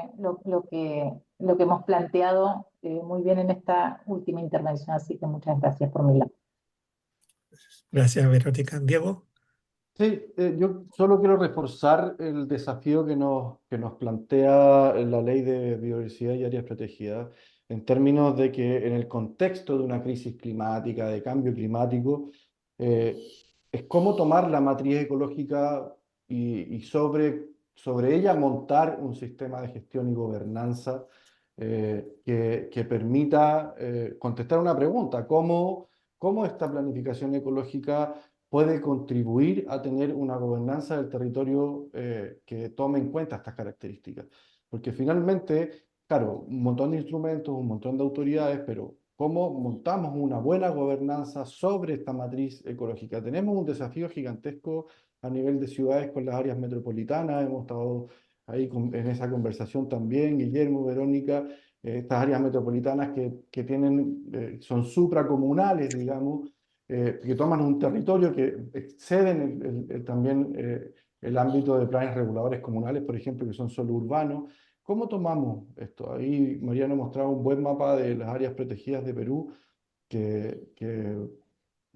hemos planteado muy bien en esta última intervención, así que muchas gracias por mi lado. Gracias, Verónica. Diego. Sí, yo solo quiero reforzar el desafío que nos plantea la Ley de Biodiversidad y Áreas Protegidas, en términos de que en el contexto de una crisis climática, de cambio climático, es cómo tomar la matriz ecológica y sobre ella montar un sistema de gestión y gobernanza que permita contestar una pregunta: ¿cómo esta planificación ecológica puede contribuir a tener una gobernanza del territorio que tome en cuenta estas características? Porque finalmente, claro, un montón de instrumentos, un montón de autoridades, pero ¿cómo montamos una buena gobernanza sobre esta matriz ecológica? Tenemos un desafío gigantesco a nivel de ciudades con las áreas metropolitanas. Hemos estado ahí en esa conversación también, Guillermo, Verónica, estas áreas metropolitanas que tienen, son supracomunales, digamos, que toman un territorio que exceden también el ámbito de planes reguladores comunales, por ejemplo, que son solo urbanos. ¿Cómo tomamos esto? Ahí Mariano mostraba un buen mapa de las áreas protegidas de Perú, que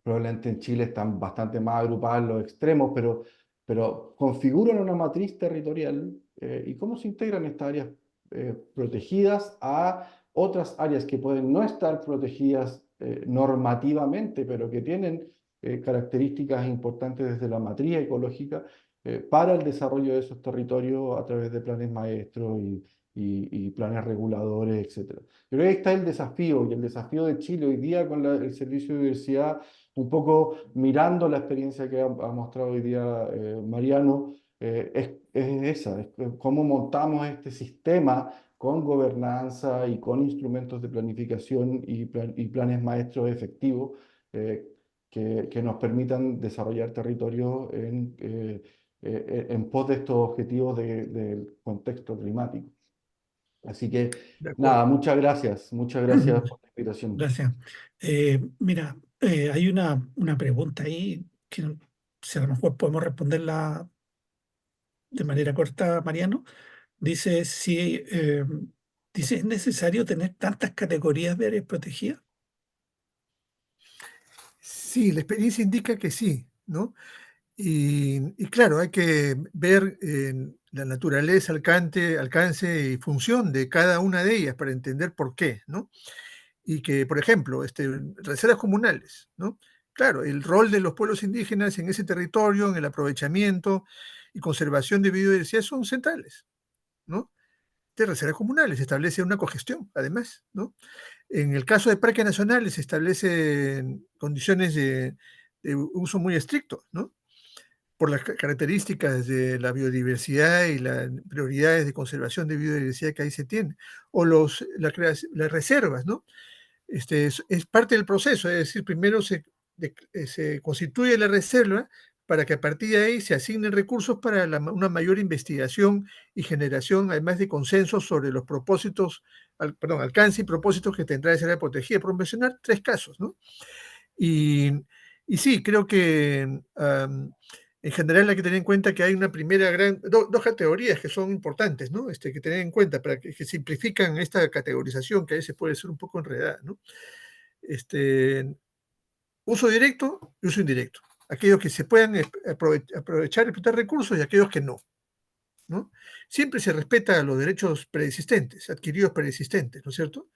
probablemente en Chile están bastante más agrupadas en los extremos, pero configuran una matriz territorial. ¿Y cómo se integran estas áreas protegidas a otras áreas que pueden no estar protegidas normativamente, pero que tienen características importantes desde la matriz ecológica para el desarrollo de esos territorios a través de planes maestros y planes reguladores, etcétera? Yo creo que ahí está el desafío, y el desafío de Chile hoy día con el Servicio de Biodiversidad, un poco mirando la experiencia que ha mostrado hoy día Mariano, es esa: es cómo montamos este sistema con gobernanza y con instrumentos de planificación y planes maestros efectivos que nos permitan desarrollar territorios en pos de estos objetivos del contexto climático. Así que, De acuerdo. nada, muchas gracias por la invitación. Gracias. Mira, hay una pregunta ahí que si a lo mejor podemos responderla de manera corta, Mariano. Dice dice, ¿es necesario tener tantas categorías de áreas protegidas? Sí, la experiencia indica que sí, ¿no? Y claro, hay que ver la naturaleza, alcance y función de cada una de ellas para entender por qué, ¿no? Y que, por ejemplo, reservas comunales, ¿no? Claro, el rol de los pueblos indígenas en ese territorio, en el aprovechamiento y conservación de biodiversidad son centrales, ¿no? De reservas comunales se establece una cogestión, además, ¿no? En el caso de parques nacionales se establecen condiciones de uso muy estrictos, ¿no? Por las características de la biodiversidad y las prioridades de conservación de biodiversidad que ahí se tienen. O las reservas, ¿no? Es parte del proceso, es decir, primero se constituye la reserva para que a partir de ahí se asignen recursos para una mayor investigación y generación, además de consensos sobre los propósitos, alcance y propósitos que tendrá esa área protegida, por mencionar 3 casos, ¿no? Y sí, creo que en general hay que tener en cuenta que hay una primera dos categorías que son importantes, ¿no? Que tener en cuenta para que simplifican esta categorización que a veces puede ser un poco enredada, ¿no? Uso directo y uso indirecto. Aquellos que se puedan aprovechar y explotar recursos y aquellos que no, ¿no? Siempre se respeta los derechos preexistentes, adquiridos preexistentes, ¿no es cierto?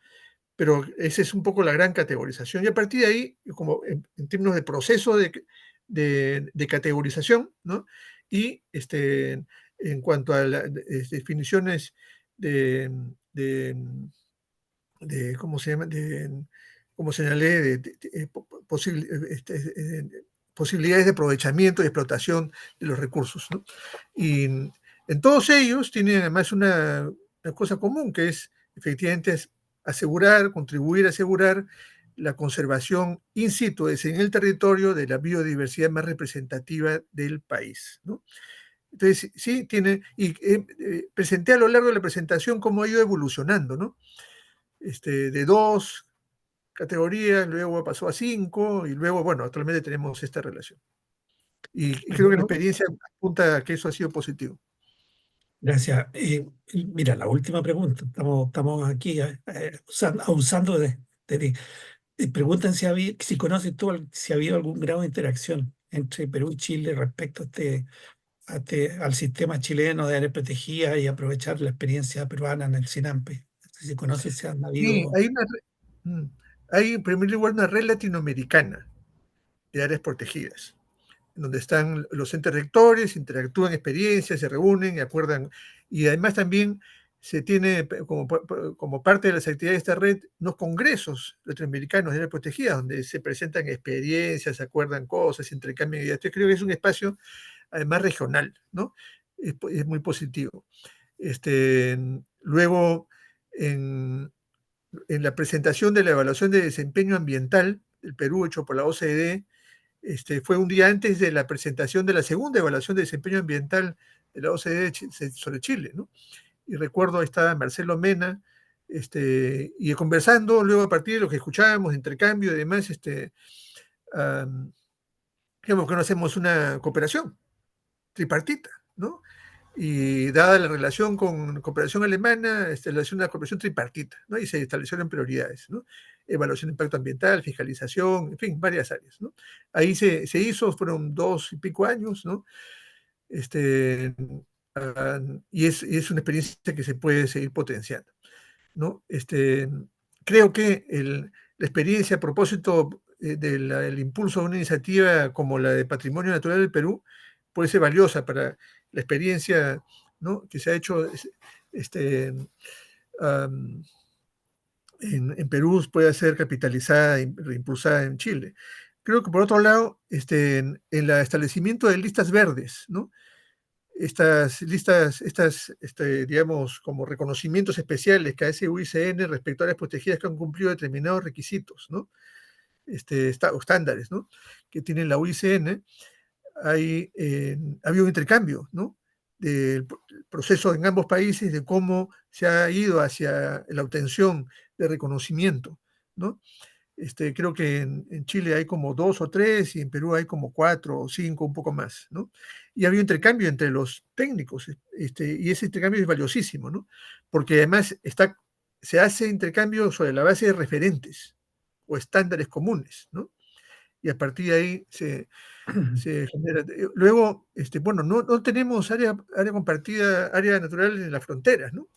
Pero esa es un poco la gran categorización. Y a partir de ahí, como en términos de proceso de categorización, ¿no? Y en cuanto a las definiciones de, ¿cómo se llama? Como señalé, posibilidades de aprovechamiento y explotación de los recursos, ¿no? Y en todos ellos tienen además una cosa común, que es efectivamente contribuir a asegurar la conservación in situ, es decir, en el territorio, de la biodiversidad más representativa del país, ¿no? Entonces, sí, presenté a lo largo de la presentación cómo ha ido evolucionando, ¿no? De 2 categorías, luego pasó a 5 y luego, bueno, actualmente tenemos esta relación. Y creo que la experiencia apunta a que eso ha sido positivo. Gracias. Mira, la última pregunta. Estamos aquí abusando de ti. Preguntan si conoces tú, si ha habido algún grado de interacción entre Perú y Chile respecto al sistema chileno de áreas protegidas y aprovechar la experiencia peruana en el SINAMPE. Si conoces si han Sí, habido... hay en primer lugar una red latinoamericana de áreas protegidas, donde están los entes rectores, interactúan experiencias, se reúnen y acuerdan. Y además también se tiene como parte de las actividades de esta red unos congresos latinoamericanos de áreas protegidas, donde se presentan experiencias, se acuerdan cosas, se intercambian ideas. Yo creo que es un espacio además regional, ¿no? Es muy positivo. Luego, en la presentación de la evaluación de desempeño ambiental del Perú hecho por la OCDE, fue un día antes de la presentación de la segunda evaluación de desempeño ambiental de la OCDE sobre Chile, ¿no? Y recuerdo, estaba Marcelo Mena, y conversando luego a partir de lo que escuchábamos, intercambio y demás, digamos que no hacemos una cooperación tripartita, ¿no? Y dada la relación con cooperación alemana, una cooperación tripartita, ¿no? Y se establecieron prioridades, ¿no? Evaluación de impacto ambiental, fiscalización, en fin, varias áreas, ¿no? Ahí se hizo, fueron 2 y pico años, ¿no? Y es una experiencia que se puede seguir potenciando, ¿no? Creo que la experiencia a propósito del impulso de una iniciativa como la de Patrimonio Natural del Perú puede ser valiosa para la experiencia, ¿no?, que se ha hecho en Perú, puede ser capitalizada y reimpulsada en Chile. Creo que por otro lado, en el establecimiento de listas verdes, ¿no? Estas listas, digamos, como reconocimientos especiales que hace UICN respecto a áreas protegidas que han cumplido determinados requisitos, ¿no? O estándares, ¿no?, que tiene la UICN. Ha habido un intercambio, ¿no?, del proceso en ambos países de cómo se ha ido hacia la obtención de reconocimiento, ¿no? Creo que en Chile hay como 2 o 3 y en Perú hay como 4 o 5, un poco más, ¿no? Y había intercambio entre los técnicos, y ese intercambio es valiosísimo, ¿no? Porque además se hace intercambio sobre la base de referentes o estándares comunes, ¿no? Y a partir de ahí se genera. Luego, bueno, no tenemos área compartida, área natural en las fronteras, ¿no?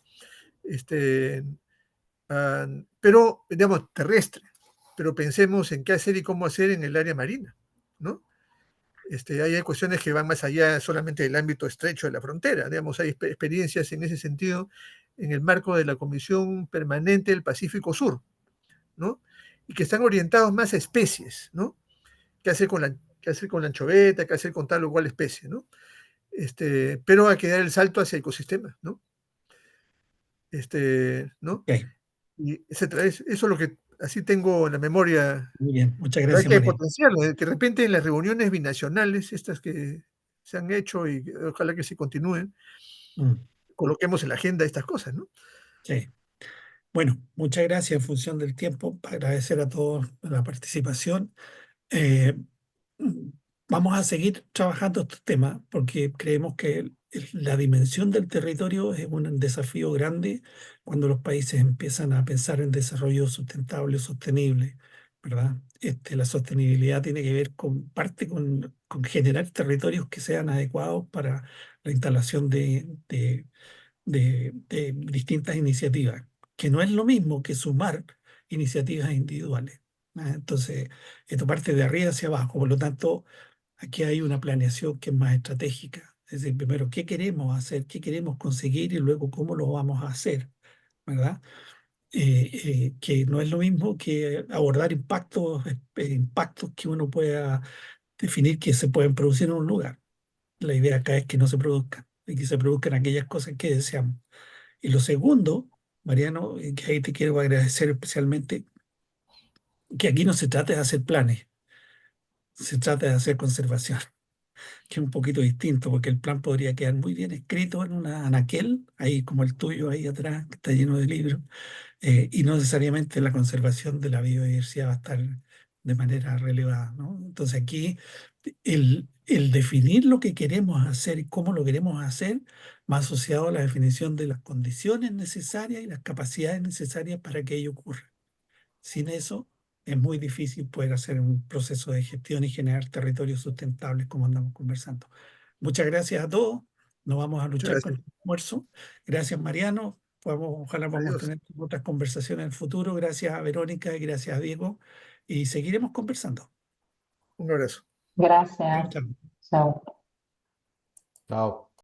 Pero, digamos, terrestre. Pero pensemos en qué hacer y cómo hacer en el área marina, ¿no? Hay cuestiones que van más allá solamente del ámbito estrecho de la frontera. Digamos, hay experiencias en ese sentido en el marco de la Comisión Permanente del Pacífico Sur, ¿no? Y que están orientados más a especies, ¿no? ¿Qué hacer con la anchoveta? ¿Qué hacer con tal o cual especie, ¿no? Pero hay que dar el salto hacia ecosistemas, ¿no? ¿No? Okay. Y etcétera. Eso es lo que Así tengo en la memoria. Muy bien, muchas Pero hay gracias, que Mariano. potenciarlo, que de repente en las reuniones binacionales, estas que se han hecho y ojalá que se continúen, Mm, coloquemos en la agenda estas cosas, ¿no? sí. Bueno, muchas gracias en función del tiempo, para agradecer a todos la participación. Eh, mm, Vamos a seguir trabajando estos temas porque creemos que la dimensión del territorio es un desafío grande cuando los países empiezan a pensar en desarrollo sustentable o sostenible, ¿verdad? La sostenibilidad tiene que ver con parte con generar territorios que sean adecuados para la instalación de distintas iniciativas, que no es lo mismo que sumar iniciativas individuales. Entonces, esto parte de arriba hacia abajo, por lo tanto, aquí hay una planeación que es más estratégica. Es decir, primero, ¿qué queremos hacer? ¿Qué queremos conseguir? Y luego, ¿cómo lo vamos a hacer? ¿Verdad? Que no es lo mismo que abordar impactos que uno pueda definir que se pueden producir en un lugar. La idea acá es que no se produzcan y que se produzcan aquellas cosas que deseamos. Y lo segundo, Mariano, que ahí te quiero agradecer especialmente, que aquí no se trata de hacer planes, se trata de hacer conservación, que es un poquito distinto, porque el plan podría quedar muy bien escrito en una anaquel, ahí como el tuyo ahí atrás, que está lleno de libros, y no necesariamente la conservación de la biodiversidad va a estar de manera relevada, ¿no? Entonces aquí el definir lo que queremos hacer y cómo lo queremos hacer va asociado a la definición de las condiciones necesarias y las capacidades necesarias para que ello ocurra. Sin eso es muy difícil poder hacer un proceso de gestión y generar territorios sustentables como andamos conversando. Muchas gracias a todos. Nos vamos a Muchas luchar con gracias. el almuerzo. Gracias, Mariano. Ojalá podamos Adiós. tener otras conversaciones en el futuro. Gracias a Verónica y gracias a Diego. Y seguiremos conversando. Un abrazo. Chao, Gracias. chao. Chao. Chao.